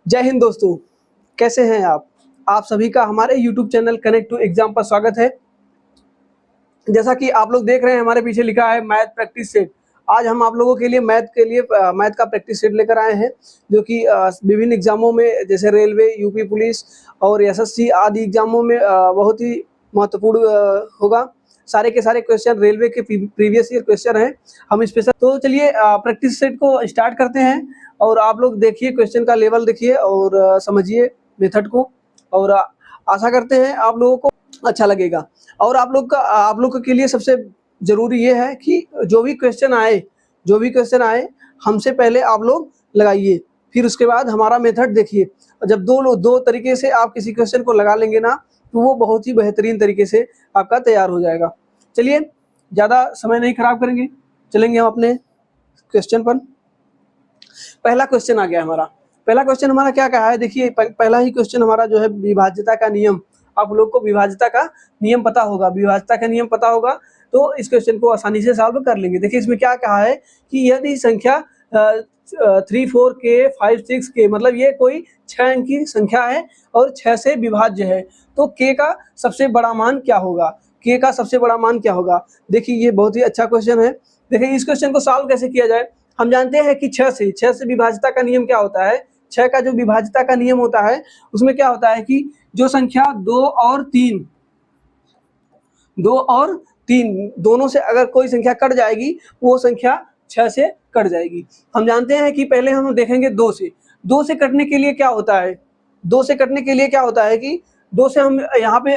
जय हिंद दोस्तों, कैसे हैं आप? आप सभी का हमारे YouTube channel Connect to Exam पर स्वागत है। जैसा कि आप लोग देख रहे हैं हमारे पीछे लिखा है मैथ प्रैक्टिस सेट। आज हम आप लोगों के लिए मैथ का प्रैक्टिस सेट लेकर आए हैं, जो कि विभिन्न एग्जामों में जैसे रेलवे, यूपी पुलिस और एसएससी आदि एग्जामों में बहुत ही महत्वपूर्ण होगा। सारे के सारे क्वेश्चन रेलवे के प्रीवियस ईयर क्वेश्चन हैं। हम स्पेशल तो चलिए प्रैक्टिस सेट को स्टार्ट करते हैं और आप लोग देखिए क्वेश्चन का लेवल देखिए और समझिए मेथड को और आशा करते हैं आप लोगों को अच्छा लगेगा। और आप लोग के लिए सबसे ज़रूरी ये है कि जो भी क्वेश्चन आए हमसे पहले आप लोग लगाइए, फिर उसके बाद हमारा मेथड देखिए। जब दो तरीके से आप किसी क्वेश्चन को लगा लेंगे ना, तो वो बहुत ही बेहतरीन तरीके से आपका तैयार हो जाएगा। चलिए ज़्यादा समय नहीं खराब करेंगे, चलेंगे हम अपने क्वेश्चन पर। पहला क्वेश्चन आ गया हमारा। पहला क्वेश्चन हमारा क्या कहा है, देखिए पहला ही क्वेश्चन हमारा जो है विभाज्यता का नियम। आप लोग को विभाज्यता का नियम पता होगा, विभाज्यता का नियम पता होगा तो इस क्वेश्चन को आसानी से सॉल्व कर लेंगे। देखिए इसमें क्या कहा है कि यदि संख्या 3, 4 के 5, 6 के मतलब ये कोई 6 अंक की संख्या है और 6 से विभाज्य है, तो के का सबसे बड़ा मान क्या होगा? के का सबसे बड़ा मान क्या होगा? देखिए ये बहुत ही अच्छा क्वेश्चन है। देखिए इस क्वेश्चन को सॉल्व कैसे किया जाए। हम जानते हैं कि 6 से विभाज्यता का नियम क्या होता है। 6 का जो विभाज्यता का नियम होता है उसमें क्या होता है कि जो संख्या 2 और 3 दोनों से अगर कोई संख्या कट जाएगी वो संख्या 6 से कट जाएगी। हम जानते हैं कि पहले हम देखेंगे 2 से कटने के लिए क्या होता है। 2 से कटने के लिए क्या होता है कि 2 से हम यहाँ पे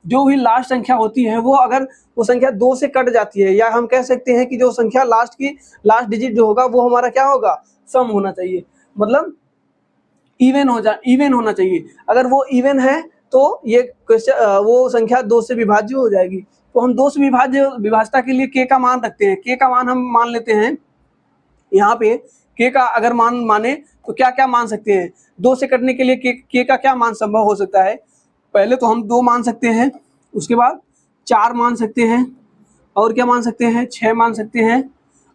जो भी लास्ट संख्या होती है वो अगर वो संख्या 2 से कट जाती है, या हम कह सकते हैं कि जो संख्या लास्ट डिजिट जो होगा वो हमारा क्या होगा, सम होना चाहिए, मतलब इवन होना चाहिए। अगर वो इवन है तो ये क्वेश्चन वो संख्या 2 से विभाज्य हो जाएगी। तो हम 2 से विभाज्यता के लिए के का मान रखते हैं। के का मान हम मान लेते हैं यहाँ पे। के का अगर मान माने तो क्या क्या मान सकते हैं? 2 से कटने के लिए के का क्या मान संभव हो सकता है? पहले तो हम 2 मान सकते हैं, उसके बाद 4 मान सकते हैं, और क्या मान सकते हैं, 6 मान सकते हैं,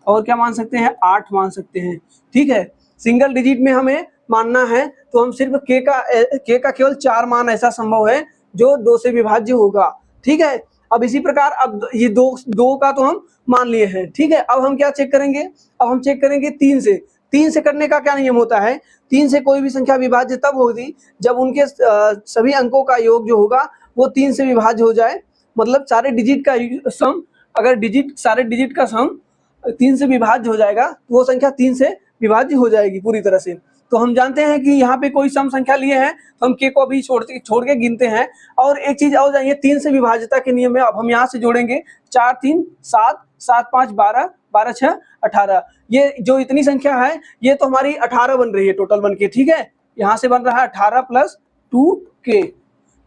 और क्या मान सकते हैं, 8 मान सकते हैं। ठीक है, सिंगल डिजिट में हमें मानना है तो हम सिर्फ के का केवल 4 मान ऐसा संभव है जो 2 से विभाज्य होगा। ठीक है, अब इसी प्रकार अब ये दो का तो हम मान लिए हैं। ठीक है, अब हम क्या चेक करेंगे, अब हम चेक करेंगे 3 से करने का क्या नियम होता है। 3 से कोई भी संख्या विभाज्य तब होगी जब उनके सभी अंकों का योग जो होगा वो 3 से विभाज्य हो जाए। मतलब सारे डिजिट का सम, अगर सारे डिजिट का सम 3 से विभाज्य हो जाएगा तो वो संख्या 3 से विभाज्य हो जाएगी पूरी तरह से। तो हम जानते हैं कि यहाँ पे कोई सम संख्या लिए हैं तो हम के को अभी छोड़ के गिनते हैं। और एक चीज और जानिए, 3 से विभाज्यता के नियम में अब हम यहाँ से जोड़ेंगे 4, 3, 7, 7, 5, 12, 12, 6, 18। ये जो इतनी संख्या है ये तो हमारी 18 बन रही है टोटल बन के। ठीक है, यहाँ से बन रहा है 18 + 2k।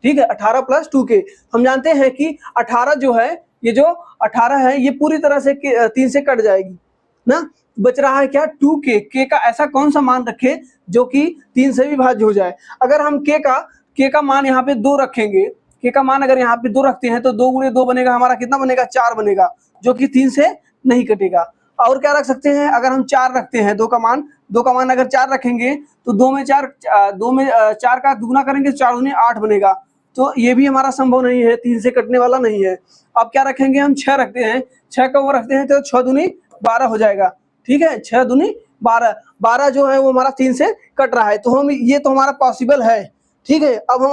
ठीक है, 18 + 2k। हम जानते हैं कि 18 जो है, ये जो 18 है ये पूरी तरह से 3 से कट जाएगी ना। बच रहा है क्या, 2k। के का ऐसा कौन सा मान रखे जो कि 3 से विभाज्य हो जाए। अगर हम के का मान यहाँ पे 2 रखेंगे, के का मान अगर यहाँ पे 2 रखते हैं तो 2 × 2 बनेगा हमारा, कितना बनेगा, 4 बनेगा, जो कि 3 से नहीं कटेगा। और क्या रख सकते हैं, अगर हम 4 रखते हैं, 2 का मान अगर 4 रखेंगे तो 2 में 4 का दुगुना करेंगे तो 4 × 8 बनेगा। तो ये भी हमारा संभव नहीं है, 3 से कटने वाला नहीं है। अब क्या रखेंगे, हम 6 रखते हैं, 6 का वो रखते हैं तो 6 दूनी 12 हो जाएगा। ठीक है, 6 दूनी 12, 12 जो है वो हमारा 3 से कट रहा है, तो हम ये तो हमारा पॉसिबल है। ठीक है, अब हम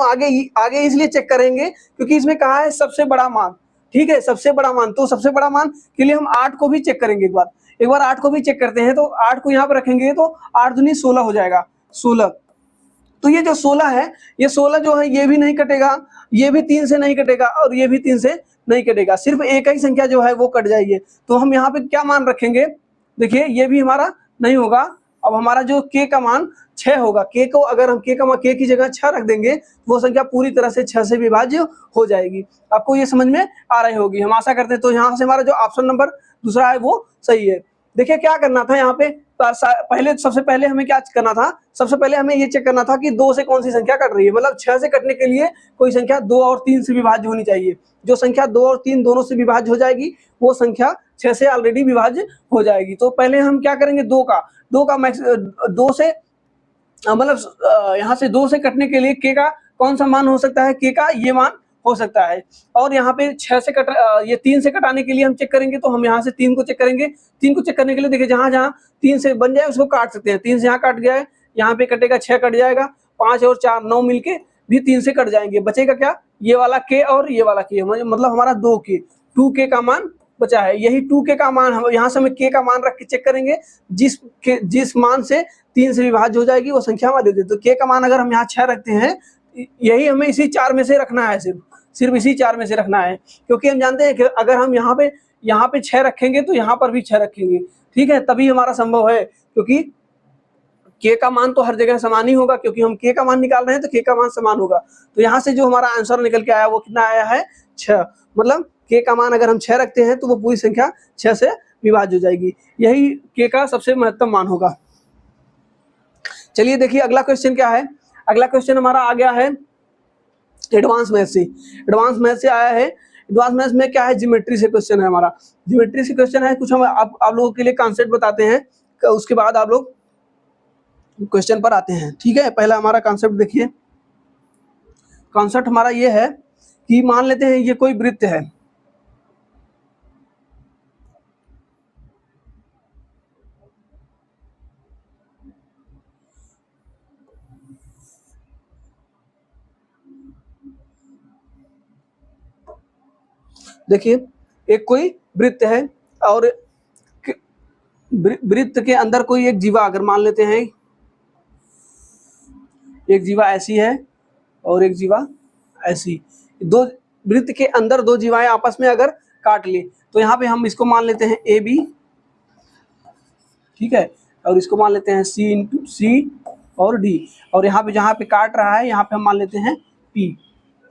आगे इसलिए चेक करेंगे क्योंकि इसमें कहा है सबसे बड़ा मान। ठीक है, सबसे बड़ा मान, तो सबसे बड़ा मान के लिए हम 8 को भी चेक करेंगे। एक बार 8 को भी चेक करते हैं, तो 8 को यहाँ पर रखेंगे तो 8 दूनी 16 हो जाएगा, 16। तो ये जो 16 है, ये 16 जो है ये भी नहीं कटेगा, ये भी 3 से नहीं कटेगा और ये भी 3 से नहीं कटेगा, सिर्फ एक ही संख्या जो है वो कट जाएगी। तो हम यहाँ पे क्या मान रखेंगे, देखिए ये भी हमारा नहीं होगा। अब हमारा जो के का मान 6 होगा, के को अगर हम के की जगह 6 रख देंगे वो संख्या पूरी तरह से 6 से विभाज्य हो जाएगी। आपको ये समझ में आ रही होगी, हम आशा करते हैं। तो यहाँ से हमारा जो ऑप्शन नंबर दूसरा है वो सही है। देखिए क्या करना था यहाँ पे, सबसे पहले हमें क्या करना था, सबसे पहले हमें ये चेक करना था कि 2 से कौन सी संख्या कट रही है। मतलब 6 से कटने के लिए कोई संख्या 2 और 3 से विभाज्य होनी चाहिए। जो संख्या 2 और 3 दोनों से विभाज्य हो जाएगी वो संख्या 6 से ऑलरेडी विभाज्य हो जाएगी। तो पहले हम क्या करेंगे, 2 से मतलब यहाँ से 2 से कटने के लिए k का कौन सा मान हो सकता है, k का ये मान हो सकता है। और यहाँ पे 6 से ये 3 से कटाने के लिए हम चेक करेंगे, तो हम यहाँ से 3 को चेक करेंगे। 3 को चेक करने के लिए देखिए जहाँ जहाँ 3 से बन जाए उसको काट सकते हैं। 3 से यहाँ कट गया है, यहाँ पे कटेगा 6 कट जाएगा, 5 और 4 9 मिलके भी 3 से कट जाएंगे। बचेगा क्या, ये वाला k और ये वाला k, मतलब हमारा 2k, 2k का मान बचा है। यही 2k का मान हम यहाँ से हमें k का मान रख के चेक करेंगे, जिस मान से 3 से विभाज्य हो जाएगी वो संख्या हमारी दे दे। तो k का मान अगर हम यहाँ 6 रखते हैं, यही हमें इसी 4 में से रखना है, सिर्फ इसी 4 में से रखना है, क्योंकि हम जानते हैं कि अगर हम यहाँ पे 6 रखेंगे तो यहाँ पर भी 6 रखेंगे, ठीक है, तभी हमारा संभव है, क्योंकि k का मान तो हर जगह समान ही होगा, क्योंकि हम k का मान निकाल रहे हैं तो k का मान समान होगा। तो यहाँ से जो हमारा आंसर निकल के आया वो कितना आया है, 6। मतलब k का मान अगर हम 6 रखते हैं तो वो पूरी संख्या 6 से विभाज्य हो जाएगी। यही k का सबसे महत्तम मान होगा। चलिए देखिए अगला क्वेश्चन क्या है। अगला क्वेश्चन हमारा आ गया है एडवांस मैथ से। एडवांस मैथ से आया है। एडवांस मैथ में क्या है, ज्योमेट्री से क्वेश्चन है हमारा। ज्योमेट्री से क्वेश्चन है, कुछ हम आप लोगों के लिए कॉन्सेप्ट बताते हैं, उसके बाद आप लोग क्वेश्चन पर आते हैं, ठीक है। पहला हमारा कॉन्सेप्ट देखिए। कॉन्सेप्ट हमारा ये है कि मान लेते हैं ये कोई वृत्त है, देखिए एक कोई वृत्त है और वृत्त के अंदर कोई एक जीवा, अगर मान लेते हैं एक जीवा ऐसी है और एक जीवा ऐसी, दो वृत्त के अंदर 2 जीवाएं आपस में अगर काट ले, तो यहाँ पे हम इसको मान लेते हैं ए बी, ठीक है, और इसको मान लेते हैं सी इंटू सी और डी, और यहाँ पे जहाँ पे काट रहा है यहाँ पे हम मान लेते हैं पी।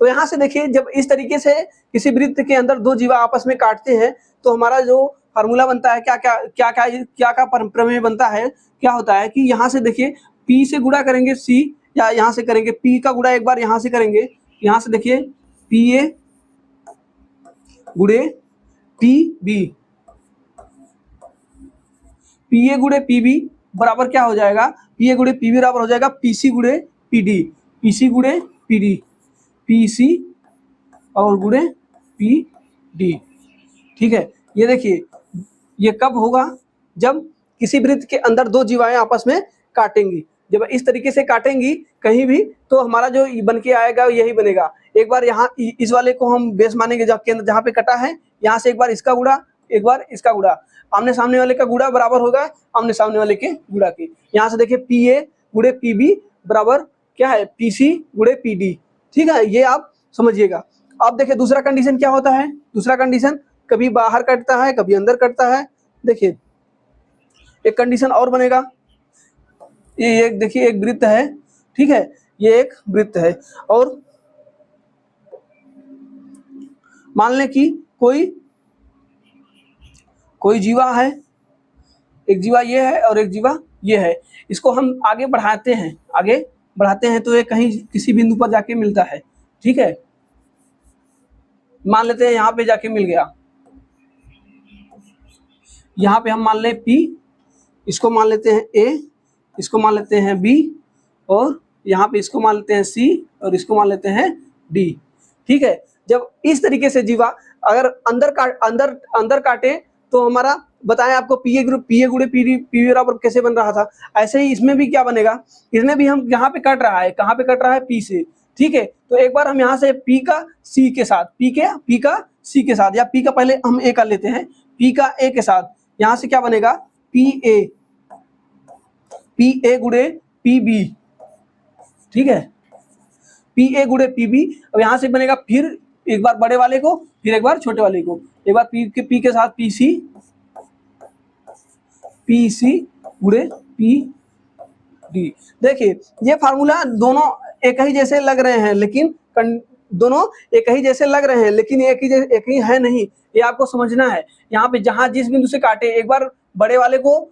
तो यहाँ से देखिए जब इस तरीके से किसी वृत्त के अंदर 2 जीवा आपस में काटते हैं तो हमारा जो फार्मूला बनता है, क्या प्रमेय बनता है, क्या होता है कि यहाँ से देखिए P से गुणा करेंगे C, या यहाँ से करेंगे P का गुणा एक बार यहाँ से करेंगे, यहाँ से देखिए PA गुणे PB, PA गुणे PB बराबर क्या हो जाएगा, PA गुणे PB बराबर हो जाएगा PC गुणे PD, PC गुणे PD, PC और गुणे PD, ठीक है। ये देखिए ये कब होगा, जब किसी वृत्त के अंदर 2 जीवाएं आपस में काटेंगी। जब इस तरीके से काटेंगी कहीं भी तो हमारा जो बन के आएगा यही बनेगा। एक बार यहाँ इस वाले को हम बेस मानेंगे, जब केंद्र जहाँ पे कटा है यहाँ से एक बार इसका गुणा एक बार इसका गुणा, आमने सामने वाले का गुणा बराबर होगा आमने सामने वाले के गुणा के। यहाँ से देखिए PA गुणे PB बराबर क्या है, PC गुणे PD, ठीक है, ये आप समझिएगा। अब देखिए दूसरा कंडीशन क्या होता है, दूसरा कंडीशन कभी बाहर कटता है कभी अंदर कटता है। देखिए एक कंडीशन और बनेगा, ये एक देखिए एक वृत्त है, ठीक है, ये एक वृत्त है और मान लें कि कोई जीवा है, एक जीवा ये है और एक जीवा ये है, इसको हम आगे बढ़ाते हैं तो ये कहीं किसी बिंदु पर जाके मिलता है, ठीक है। मान लेते हैं यहाँ पे जाके मिल गया, यहाँ पे हम मान लें P, इसको मान लेते हैं A, इसको मान लेते हैं B, और यहाँ पे इसको मान लेते हैं C और इसको मान लेते हैं D, ठीक है। जब इस तरीके से जीवा अगर अंदर काटे तो हमारा बताएं आपको PA गुणे PD बराबर कैसे बन रहा था, ऐसे ही इसमें भी क्या बनेगा, इसमें भी हम यहाँ पे कट रहा है, कहाँ पे कट रहा है, P से, ठीक है। तो एक बार हम यहाँ से P का C के साथ, P का C के साथ, या P का पहले हम A कर लेते हैं, P का A के साथ, यहाँ से क्या बनेगा PA गुणे PB, ठीक है, PA गुणे PB। अब यहाँ से बनेगा फिर एक बार बड़े वाले को फिर एक बार छोटे वाले को, एक बार P के साथ PC गुणे PD। देखिए ये फार्मूला दोनों एक ही जैसे लग रहे हैं, लेकिन दोनों एक ही जैसे लग रहे हैं लेकिन एक ही है नहीं, ये आपको समझना है। यहाँ पे जहाँ जिस बिंदु से काटे एक बार बड़े वाले को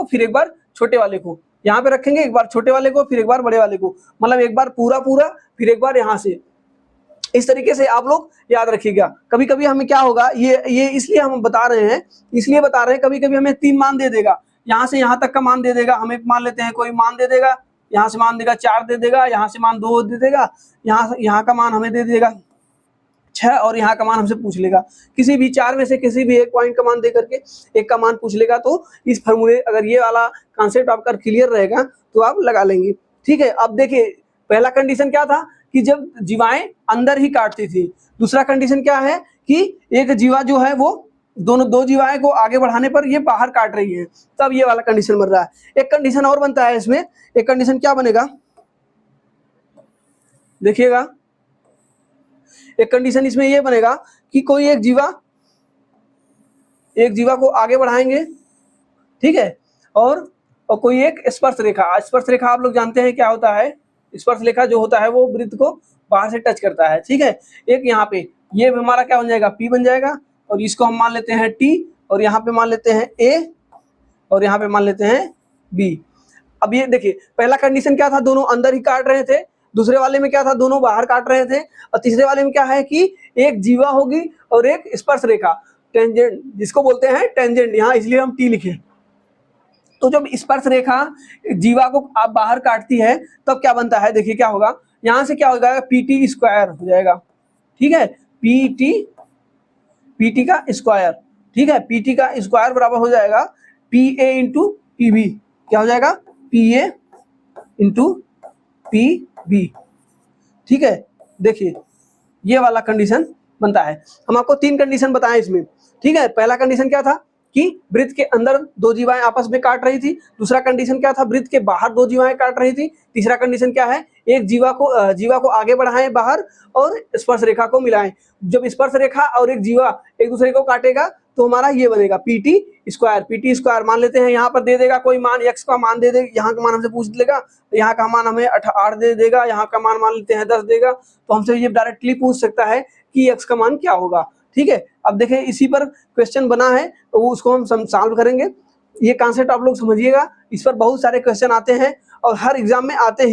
फिर एक बार छोटे वाले को यहाँ पे रखेंगे, एक बार छोटे वाले को फिर एक बार बड़े वाले को, मतलब एक बार पूरा फिर एक बार यहाँ से, इस तरीके से आप लोग याद रखिएगा। कभी कभी हमें क्या होगा, ये इसलिए हम बता रहे हैं, कभी कभी हमें 3 मान दे देगा, यहाँ से यहाँ तक का मान दे देगा, हमें मान लेते हैं कोई मान दे देगा, यहाँ से मान देगा 4 दे देगा, यहाँ से मान 2 दे देगा, यहाँ का मान हमें दे देगा 6 और यहाँ का मान हमसे पूछ लेगा। किसी भी 4 में से किसी भी एक पॉइंट का मान दे करके एक का मान पूछ लेगा। तो इस फॉर्मूले, अगर ये वाला कॉन्सेप्ट आपका क्लियर रहेगा तो आप लगा लेंगे। ठीक है, अब देखिए पहला कंडीशन क्या था कि जब जीवाएं अंदर ही काटती थी। दूसरा कंडीशन क्या है कि एक जीवा जो है वो दो जीवाएं को आगे बढ़ाने पर ये बाहर काट रही है, तब ये वाला कंडीशन बन रहा है। एक कंडीशन और बनता है इसमें, एक कंडीशन क्या बनेगा देखिएगा, एक कंडीशन इसमें ये बनेगा कि कोई एक जीवा को आगे बढ़ाएंगे, ठीक है, और कोई एक स्पर्श रेखा आप लोग जानते हैं क्या होता है। स्पर्श रेखा जो होता है वो वृत्त को बाहर से टच करता है। ठीक है, एक यहाँ पे ये हमारा क्या बन जाएगा, P बन जाएगा, और इसको हम मान लेते हैं T, और यहाँ पे मान लेते हैं A, और यहाँ पे मान लेते हैं B। अब ये देखिए पहला कंडीशन क्या था, दोनों अंदर ही काट रहे थे। दूसरे वाले में क्या था, दोनों बाहर काट रहे थे। और तीसरे वाले में क्या है कि एक जीवा होगी और एक स्पर्श रेखा, टेंजेंट जिसको बोलते हैं टेंजेंट, यहाँ इसलिए हम T लिखे। तो जब स्पर्श रेखा जीवा को आप बाहर काटती है तब क्या बनता है, देखिए क्या होगा, यहाँ से क्या हो जाएगा, PT स्क्वायर हो जाएगा। ठीक है, PT का स्क्वायर, ठीक है, PT का स्क्वायर बराबर हो जाएगा PA इंटू PB। क्या हो जाएगा, PA इंटू PB। ठीक है, देखिए ये वाला कंडीशन बनता है। हम आपको 3 कंडीशन बताएं इसमें। ठीक है, पहला कंडीशन क्या था कि वृत्त के अंदर 2 जीवाएं आपस में काट रही थी। दूसरा कंडीशन क्या था, वृत्त के बाहर 2 जीवाएं काट रही थी। तीसरा कंडीशन क्या है, एक जीवा को आगे बढ़ाएं बाहर और स्पर्श रेखा को मिलाएं। जब स्पर्श रेखा और एक जीवा एक दूसरे को काटेगा तो हमारा ये बनेगा PT स्क्वायर मान लेते हैं, यहाँ पर दे देगा कोई मान, x का मान दे देगा, यहाँ का मान हमसे पूछ लेगा, यहाँ का मान हमें 8 दे देगा, यहाँ का मान लेते हैं 10 देगा। तो हमसे ये डायरेक्टली पूछ सकता है कि x का मान क्या होगा। ठीक है, अब देखें इसी पर क्वेश्चन बना है तो वो उसको हम सॉल्व करेंगे। ये कॉन्सेप्ट आप लोग समझिएगा, इस पर बहुत सारे क्वेश्चन आते हैं और हर एग्जाम में आते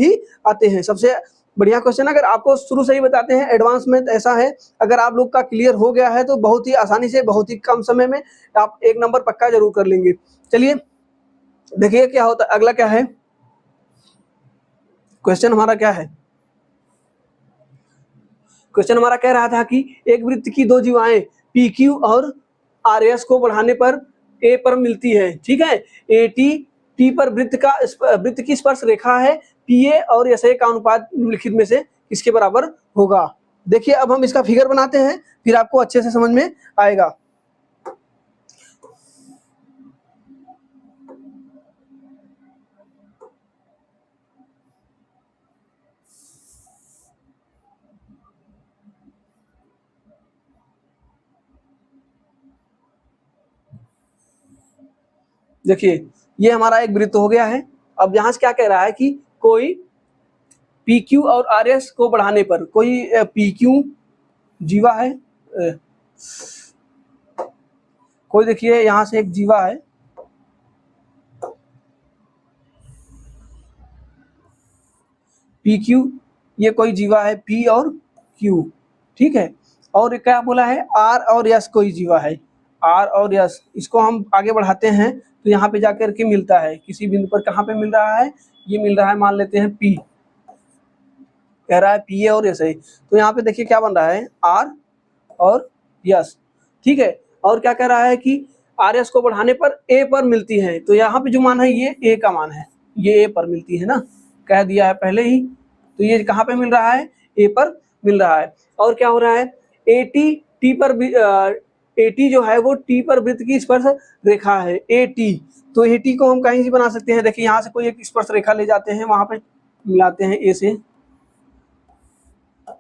हैं। सबसे बढ़िया क्वेश्चन अगर आपको शुरू से ही बताते हैं, एडवांस में ऐसा है, अगर आप लोग का क्लियर हो गया है तो बहुत ही आसानी से बहुत ही कम समय में आप 1 नंबर पक्का जरूर कर लेंगे। चलिए देखिए क्या होता है, अगला क्या है क्वेश्चन हमारा, क्या है क्वेश्चन हमारा कह रहा था कि एक वृत्त की 2 जीवाएं PQ और RS को बढ़ाने पर A पर मिलती है। ठीक है, AT T पर वृत्त की स्पर्श रेखा है, PA और SA का अनुपात निम्नलिखित में से किसके बराबर होगा। देखिए अब हम इसका फिगर बनाते हैं, फिर आपको अच्छे से समझ में आएगा। देखिए ये हमारा एक वृत्त हो गया है। अब यहाँ से क्या कह रहा है कि कोई PQ और RS को बढ़ाने पर, कोई PQ जीवा है, कोई देखिए यहाँ से एक जीवा है, PQ, ये कोई जीवा है P और Q। ठीक है, और क्या बोला है, R और S कोई जीवा है, R और S, इसको हम आगे बढ़ाते हैं तो यहाँ पे जाकर के मिलता है किसी बिंदु पर। कहाँ पे मिल रहा है, ये मिल रहा है, मान लेते हैं P, कह रहा है PA और SA। तो यहाँ पे देखिए क्या बन रहा है, R और S। ठीक है, और क्या कह रहा है कि RS को बढ़ाने पर A पर मिलती है। तो यहाँ पे जो मान है ये A का मान है, ये A पर मिलती है ना, कह दिया है पहले ही। तो ये कहाँ पे मिल रहा है, A पर मिल रहा है। और क्या हो रहा है, AT जो है वो T पर वृत्त की स्पर्श रेखा है, AT। तो AT को हम कहीं से बना सकते हैं, देखिए यहाँ से कोई एक स्पर्श रेखा ले जाते हैं, वहां पे मिलाते हैं A से।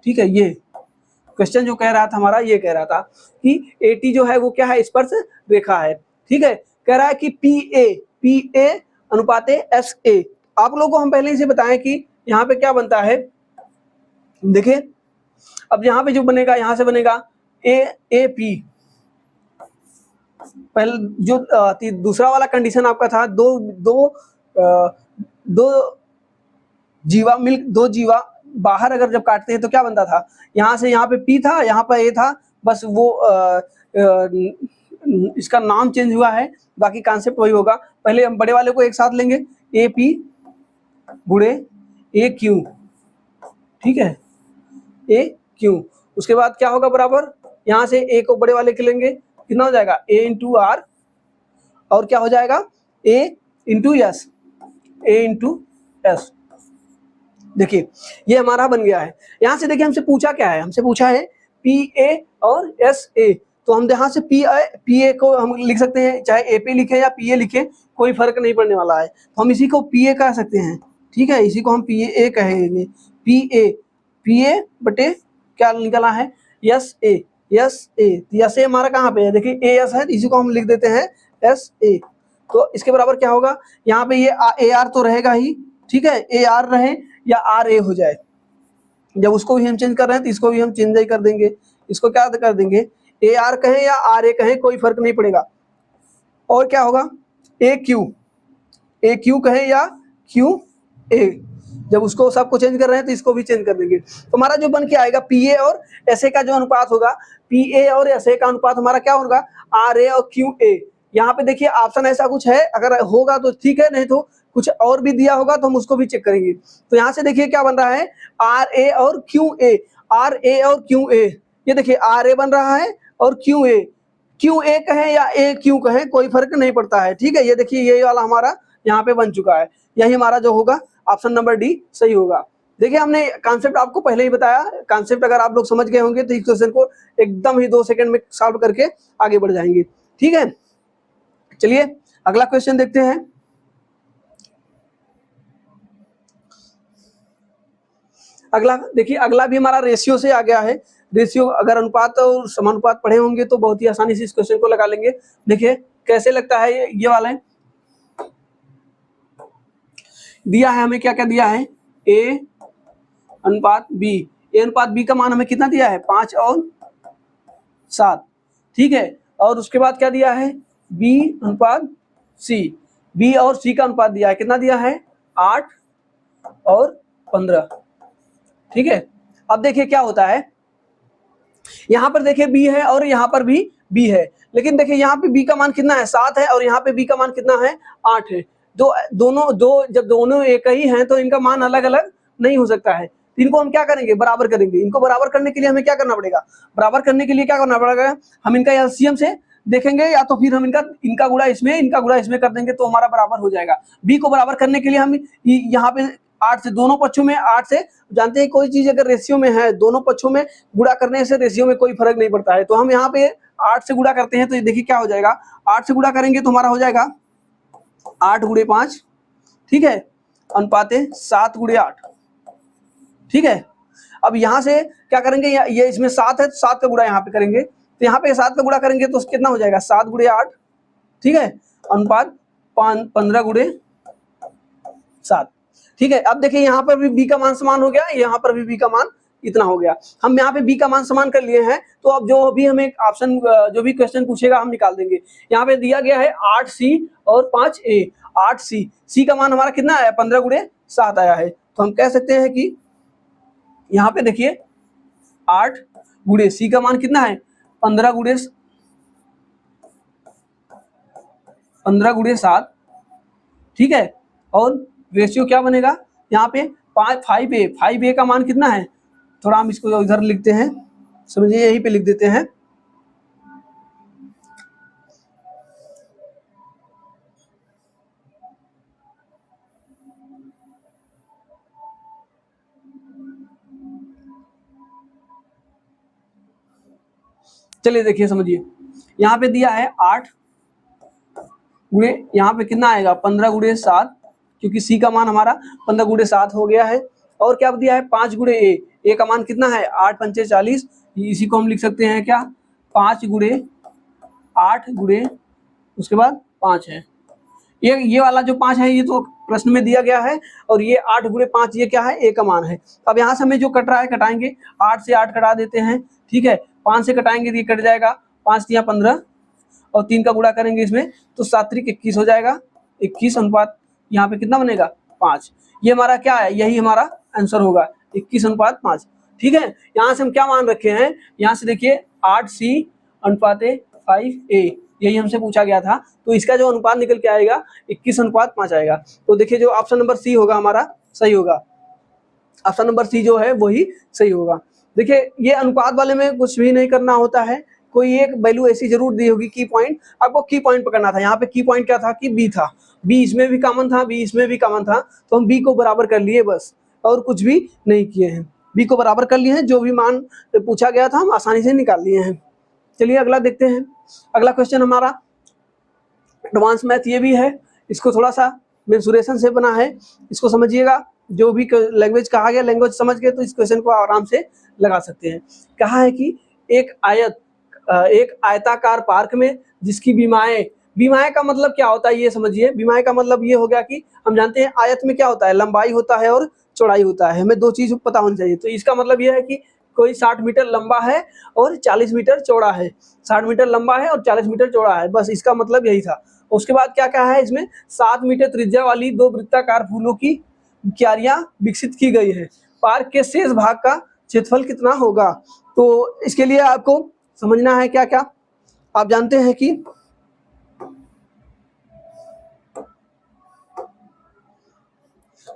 ठीक है, ये क्वेश्चन जो कह रहा था हमारा, ये कह रहा था कि AT जो है वो क्या है, स्पर्श रेखा है। ठीक है, कह रहा है कि PA अनुपात SA। आप लोगों को हम पहले ही से बताएं कि यहाँ पे क्या बनता है। देखिए अब यहाँ पे जो बनेगा, यहाँ से बनेगा AP। पहले जो दूसरा वाला कंडीशन आपका था, दो जीवा बाहर अगर जब काटते हैं तो क्या बनता था, यहाँ से यहाँ पे P था, यहाँ पर A था, बस वो इसका नाम चेंज हुआ है, बाकी कॉन्सेप्ट वही होगा। पहले हम बड़े वाले को एक साथ लेंगे, ए पी गुणे ए क्यू, ठीक है, ए क्यू। उसके बाद क्या होगा बराबर, यहाँ से ए को बड़े वाले के लेंगे, कितना हो जाएगा ए इंटू आर, और क्या हो जाएगा ए इंटू एस, ए इंटू एस। देखिए ये हमारा बन गया है। यहाँ से देखिए हमसे पूछा क्या है, हमसे पूछा है पी ए और एस ए, तो हम यहाँ से पी ए को हम लिख सकते हैं, चाहे ए पे लिखे या पी ए लिखे, कोई फर्क नहीं पड़ने वाला है, तो हम इसी को पी ए कह सकते हैं, ठीक है, इसी को हम पी ए कहेंगे, पी ए बटे क्या निकला है एस ए, एस ए हमारा कहाँ पे है, देखिए ए एस है, इसी को हम लिख देते हैं एस ए। तो इसके बराबर क्या होगा, यहाँ पे ये ए आर तो रहेगा ही, ठीक है, ए आर रहे या आर ए हो जाए, जब उसको भी हम चेंज कर रहे हैं तो इसको भी हम चेंज ही कर देंगे, इसको क्या कर देंगे ए आर कहें या आर ए कहें, कोई फर्क नहीं पड़ेगा। और क्या होगा ए क्यू कहें या क्यू ए, जब उसको सबको चेंज कर रहे हैं तो इसको भी चेंज कर देंगे। तो हमारा जो बन के आएगा पी ए और एस ए का जो अनुपात होगा, पी ए और एस ए का अनुपात हमारा क्या होगा आर ए और क्यू ए। यहाँ पे देखिए ऑप्शन ऐसा कुछ है, अगर होगा तो ठीक है, नहीं तो कुछ और भी दिया होगा तो हम उसको भी चेक करेंगे। तो यहाँ से देखिए क्या बन रहा है आर ए और क्यू ए, आर ए और क्यू ए, ये देखिए आर ए बन रहा है और क्यू ए कहें या ए क्यू कहें, कोई फर्क नहीं पड़ता है, ठीक है। ये देखिए ये वाला हमारा यहाँ पे बन चुका है, यही हमारा जो होगा ऑप्शन नंबर डी सही होगा। देखिए हमने कॉन्सेप्ट आपको पहले ही बताया, कॉन्सेप्ट अगर आप लोग समझ गए होंगे तो इस क्वेश्चन को एकदम ही 2 सेकंड में सॉल्व करके आगे बढ़ जाएंगे, ठीक है। चलिए अगला क्वेश्चन देखते हैं। अगला देखिए, अगला भी हमारा रेशियो से आ गया है। रेशियो अगर अनुपात और समानुपात पढ़े होंगे तो बहुत ही आसानी से इस क्वेश्चन को लगा लेंगे। देखिए कैसे लगता है, ये वाला है, दिया है हमें क्या क्या दिया है ए अनुपात बी, ए अनुपात बी का मान हमें कितना दिया है 5 और 7, ठीक है। और उसके बाद क्या दिया है बी अनुपात सी, बी और सी का अनुपात दिया है, कितना दिया है 8 और 15, ठीक है। अब देखिए क्या होता है, यहाँ पर देखिए बी है और यहाँ पर भी बी है, लेकिन देखिए यहाँ पे बी का मान कितना है 7 है और यहाँ पे बी का मान कितना है 8 है। जब दोनों एक ही हैं तो इनका मान अलग अलग नहीं हो सकता है, तो इनको हम क्या करेंगे बराबर करेंगे। इनको बराबर करने के लिए हमें क्या करना पड़ेगा, बराबर करने के लिए क्या करना पड़ेगा, हम इनका एलसीएम से देखेंगे या तो फिर हम इनका गुणा इसमें, इनका गुणा इसमें कर देंगे तो हमारा बराबर हो जाएगा। बी को बराबर करने के लिए हम यहाँ पे 8 से, दोनों पक्षों में 8 से, जानते हैं कोई चीज अगर रेशियो में है दोनों पक्षों में गुणा करने से रेशियो में कोई फर्क नहीं पड़ता है, तो हम यहाँ पे 8 से गुणा करते हैं, तो देखिए क्या हो जाएगा 8 से गुणा करेंगे तो हमारा हो जाएगा 8 गुणे 5, ठीक है, अनुपाते 7 गुणे 8, ठीक है। अब यहाँ से क्या करेंगे, ये इसमें 7 है तो 7 का गुणा यहाँ पे करेंगे, तो यहाँ पे 7 का गुणा करेंगे तो कितना हो जाएगा 7 गुणे 8, ठीक है, अनुपात 15 गुणे 7, ठीक है। अब देखिए यहाँ पर भी बी का मान समान हो गया, यहाँ पर भी बी का मान इतना हो गया। हम यहाँ पे बी का मान समान कर लिए हैं, तो अब जो भी हमें ऑप्शन, जो भी क्वेश्चन पूछेगा हम निकाल देंगे। यहाँ पे दिया गया है 8C और 5A, 8C, सी का मान हमारा कितना आया 15 गुणे 7 आया है, तो हम कह सकते हैं कि यहाँ पे देखिए 8 गुणे सी का मान कितना है 15 गुणे 7, ठीक है। और रेशियो क्या बनेगा यहाँ पे 5A का मान कितना है, थोड़ा हम इसको इधर लिखते हैं, समझिए यहीं पे लिख देते हैं, चलिए देखिए समझिए, यहाँ पे दिया है 8 गुणे, यहाँ पे कितना आएगा 15 गुणे 7, क्योंकि सी का मान हमारा 15 गुणे 7 हो गया है। और क्या दिया है 5 गुणे ए का मान कितना है 8 पंचे 40, इसी को हम लिख सकते हैं क्या 5 गुणे 8 गुणे उसके बाद 5 है, ये वाला जो 5 है ये तो प्रश्न में दिया गया है, और ये 8 गुणे 5 ये क्या है ए का मान है। अब यहाँ से हमें जो कट रहा है कटाएंगे, 8 से 8 कटा देते हैं, ठीक है, 5 से कटाएंगे तो ये कट जाएगा, 5 तिया 15 और 3 का गुणा करेंगे इसमें तो 7 त्रिक 21 हो जाएगा, 21 अनुपात यहाँ पे कितना बनेगा 5, ये हमारा क्या है, यही हमारा आंसर होगा 21 अनुपात 5, ठीक है। यहाँ से हम क्या मान रखे हैं, यहाँ से देखिए 8C अनुपाते 5A, यही हमसे पूछा गया था। तो इसका जो अनुपात निकल के आएगा 21:5 आएगा। तो देखिए जो ऑप्शन नंबर सी होगा हमारा सही होगा, ऑप्शन नंबर सी जो है वही सही होगा। देखिए ये अनुपात वाले में कुछ भी नहीं करना होता है, कोई एक वैल्यू ऐसी जरूर दी होगी की पॉइंट, आपको की पॉइंट पकड़ना था। यहाँ पे की पॉइंट क्या था कि बी था, बी इसमें भी कॉमन था, बी इसमें भी कॉमन था, तो हम बी को बराबर कर लिए बस, और कुछ भी नहीं किए हैं। बी को बराबर कर लिए हैं, जो भी मान पूछा गया था हम आसानी से निकाल लिए हैं। चलिए अगला देखते हैं। अगला क्वेश्चन हमारा एडवांस मैथ ये भी है, इसको थोड़ा सा मेंसुरेशन से बना है, इसको समझिएगा। जो भी लैंग्वेज कहा गया, लैंग्वेज समझ के तो इस क्वेश्चन को आराम से लगा सकते हैं। कहा है कि एक आयताकार पार्क में जिसकी बीमाएं का मतलब क्या होता है ये समझिए। बीमाएं का मतलब ये हो गया कि हम जानते हैं आयत में क्या होता है, लंबाई होता है और चौड़ाई होता है, हमें दो चीज पता होनी चाहिए। तो इसका मतलब ये है कि कोई 60 मीटर लंबा है और 40 मीटर चौड़ा है, 60 मीटर लंबा है और 40 मीटर चौड़ा है, बस इसका मतलब यही था। उसके बाद क्या कहा है, इसमें 7 मीटर त्रिज्या वाली 2 वृत्ताकार फूलों की क्यारियां विकसित की गई है। पार्क के शेष भाग का क्षेत्रफल कितना होगा? तो इसके लिए आपको समझना है क्या क्या। आप जानते हैं कि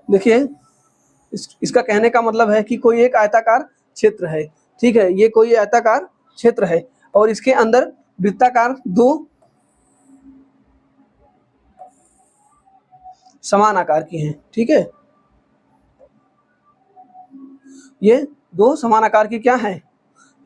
देखिए इसका कहने का मतलब है कि कोई एक आयताकार क्षेत्र है, ठीक है, ये कोई आयताकार क्षेत्र है और इसके अंदर वृत्ताकार 2 समान आकार की हैं, ठीक है, ये 2 समान आकार की क्या है,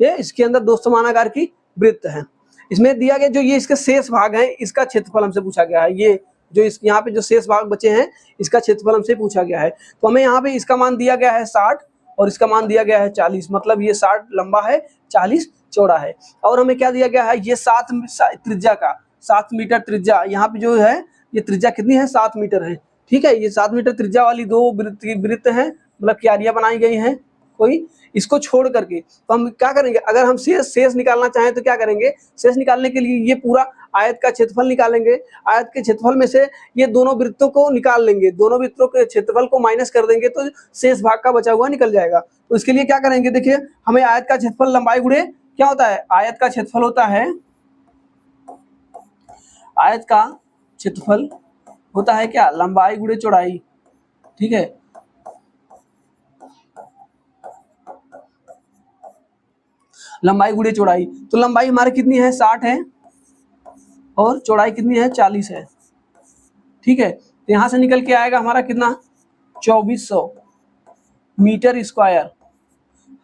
ये इसके अंदर 2 समान आकार की वृत्त है। इसमें दिया गया जो ये इसके शेष भाग हैं, इसका क्षेत्रफल हमसे पूछा गया है। ये जो इस यहाँ पे जो शेष भाग बचे हैं इसका क्षेत्रफल हमसे पूछा गया है। तो हमें यहाँ पे इसका मान दिया गया है 60 और इसका मान दिया गया है 40, मतलब ये 60 लंबा है, 40 चौड़ा है। और हमें क्या दिया गया है, ये 7 त्रिज्या का 7 मीटर त्रिज्या, यहाँ पे जो है ये त्रिज्या कितनी है, 7 मीटर है, ठीक है। ये 7 मीटर त्रिज्या वाली 2 वृत्त हैं, मतलब क्यारियां बनाई गई हैं कोई, इसको छोड़ करके। तो हम क्या करेंगे, अगर हम शेष निकालना चाहें तो क्या करेंगे, शेष निकालने के लिए ये पूरा आयत का क्षेत्रफल निकालेंगे। आयत के क्षेत्रफल में से ये दोनों वृत्तों को निकाल लेंगे, दोनों वृत्तों के क्षेत्रफल को माइनस कर देंगे तो शेष भाग का बचा हुआ निकल जाएगा। तो इसके लिए क्या करेंगे, देखिए हमें आयत का क्षेत्रफल लंबाई गुणे क्या होता है, आयत का क्षेत्रफल होता है, आयत का क्षेत्रफल होता है क्या, लंबाई गुणे चौड़ाई, ठीक है। लंबाई गुणे चौड़ाई, तो लंबाई हमारी कितनी है, 60 है और चौड़ाई कितनी है, 40 है, ठीक है। तो यहां से निकल के आएगा हमारा कितना, 2400 मीटर स्क्वायर।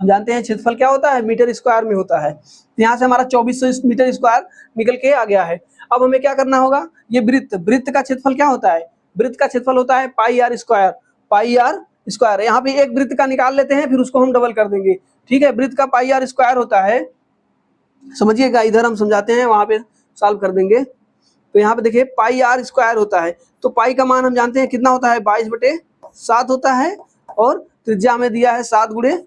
हम जानते हैं क्षेत्रफल क्या होता है, मीटर स्क्वायर में होता है। तो यहाँ से हमारा 2400 मीटर स्क्वायर निकल के आ गया है। अब हमें क्या करना होगा, ये वृत्त का क्षेत्रफल क्या होता है, वृत्त का क्षेत्रफल होता है pi r square, pi r square. यहाँ पे एक वृत्त का निकाल लेते हैं, फिर उसको हम डबल कर देंगे, ठीक है। वृत्त का पाई आर स्क्वायर होता है, समझिएगा, इधर हम समझाते हैं वहां पे सॉल्व कर देंगे। तो यहाँ पे देखिए पाई आर स्क्वायर होता है, तो पाई का मान हम जानते हैं कितना होता है, 22/7 होता है और त्रिज्या में दिया है 7 ×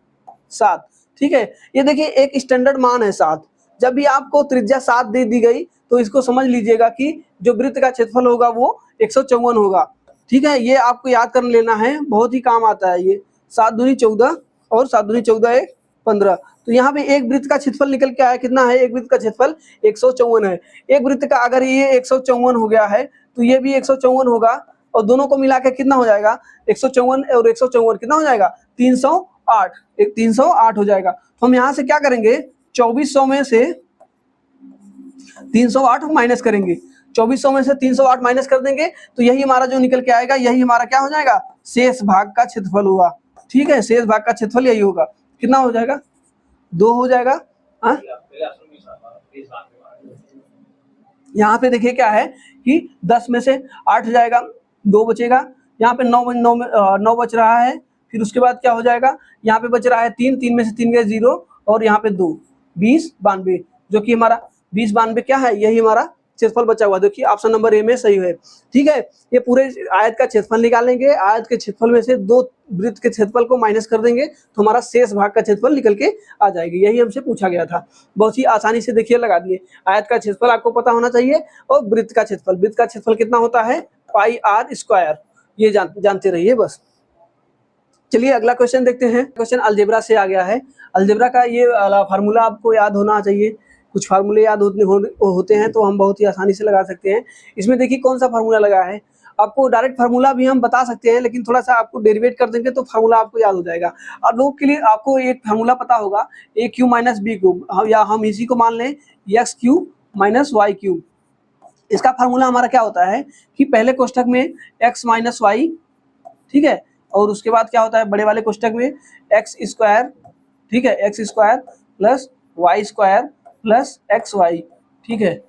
7, ठीक है। ये देखिए एक स्टैंडर्ड मान है 7। जब भी आपको त्रिज्या 7 दे दी गई तो इसको समझ लीजिएगा कि जो वृत्त का क्षेत्रफल होगा वो 154 होगा, ठीक है। ये आपको याद कर लेना है, बहुत ही काम आता है ये। 7 दूनी 14 और 7 दूनी 14 1 15। तो यहाँ पे एक वृत्त का क्षेत्रफल निकल के आया, कितना है, एक वृत्त का क्षेत्रफल 154 है। एक वृत्त का अगर ये 154 हो गया है तो ये भी 154 होगा और दोनों को मिला के कितना हो जाएगा, 154 और 154 कितना हो जाएगा, 308, 308 हो जाएगा। तो हम यहाँ से क्या करेंगे, 2400 में से 308 माइनस करेंगे, 2400 में से 308 माइनस कर देंगे तो यही हमारा जो निकल के आएगा, यही हमारा क्या हो जाएगा, शेष भाग का क्षेत्रफल होगा, ठीक है। शेष भाग का क्षेत्रफल यही होगा, कितना हो जाएगा, 2 हो जाएगा। यहाँ पे देखिए क्या है कि 10 में से 8 जाएगा, 2 बचेगा, यहाँ पे 9 बच रहा है, फिर उसके बाद क्या हो जाएगा, यहाँ पे बच रहा है 3 में से 3 गए 0 और यहाँ पे 2, 20 92, जो कि हमारा 20 92 क्या है, यही हमारा क्षेत्रफल बचा हुआ। देखिए ऑप्शन नंबर ए में सही है, ठीक है। ये पूरे आयत का क्षेत्रफल निकालेंगे, आयत के क्षेत्रफल में से 2 वृत्त के क्षेत्रफल को माइनस कर देंगे तो हमारा शेष भाग का क्षेत्रफल निकल के आ जाएगी। यही हमसे पूछा गया था, बहुत ही आसानी से देखिए लगा दिए। आयत का क्षेत्रफल आपको पता होना चाहिए और वृत्त का क्षेत्रफल कितना होता है, पाई आर स्क्वायर, ये जानते रहिए बस। चलिए अगला क्वेश्चन देखते हैं। क्वेश्चन अलजेब्रा से आ गया है। अलजेब्रा का ये फार्मूला आपको याद होना चाहिए कुछ फार्मूले याद होते हैं तो हम बहुत ही आसानी से लगा सकते हैं। इसमें देखिए कौन सा फार्मूला लगा है, आपको डायरेक्ट फार्मूला भी हम बता सकते हैं, लेकिन थोड़ा सा आपको डेरिवेट कर देंगे तो फार्मूला आपको याद हो जाएगा। और लोग के लिए आपको एक फार्मूला पता होगा, a cube minus b cube, या हम इसी को मान लें x cube minus y cube. इसका फार्मूला हमारा क्या होता है कि पहले कोष्ठक में एक्स माइनस वाई, ठीक है, और उसके बाद क्या होता है बड़े वाले कोष्ठक में एक्स स्क्वायर, ठीक है, x square plus y square plus x y, ठीक है,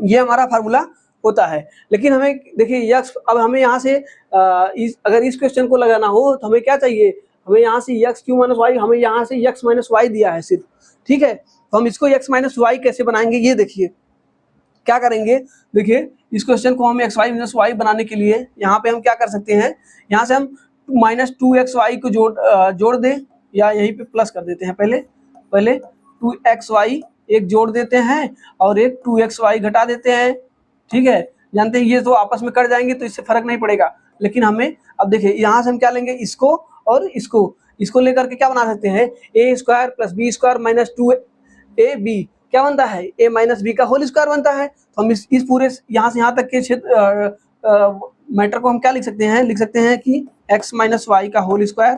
ये हमारा फार्मूला होता है। लेकिन हमें देखिए यक्स, अब हमें यहाँ से अगर इस क्वेश्चन को लगाना हो तो हमें क्या चाहिए, हमें यहाँ से एक्स क्यू माइनस वाई, हमें यहाँ से एक्स माइनस वाई दिया है सिर्फ, ठीक है, तो हम इसको एक्स माइनस वाई कैसे बनाएंगे, ये देखिए क्या करेंगे। देखिए इस क्वेश्चन को हम एक्स वाई माइनस वाई बनाने के लिए यहाँ पे हम क्या कर सकते हैं, यहाँ से हम माइनस टू एक्स वाई को जोड़ दें, या यहीं पे प्लस कर देते हैं, पहले टू एक्स वाई एक जोड़ देते हैं और एक टू एक्स वाई घटा देते हैं, ठीक है। जानते हैं ये तो आपस में कट जाएंगे तो इससे फर्क नहीं पड़ेगा, लेकिन हमें अब देखिए यहाँ से हम क्या लेंगे, इसको और इसको लेकर के क्या बना सकते हैं, a square plus b square minus two a b क्या बनता है, ए माइनस बी का होल स्क्वायर बनता है। तो हम इस पूरे यहाँ से यहाँ तक के क्षेत्र मैटर को हम क्या लिख सकते हैं कि एक्स माइनस वाई का होल स्क्वायर,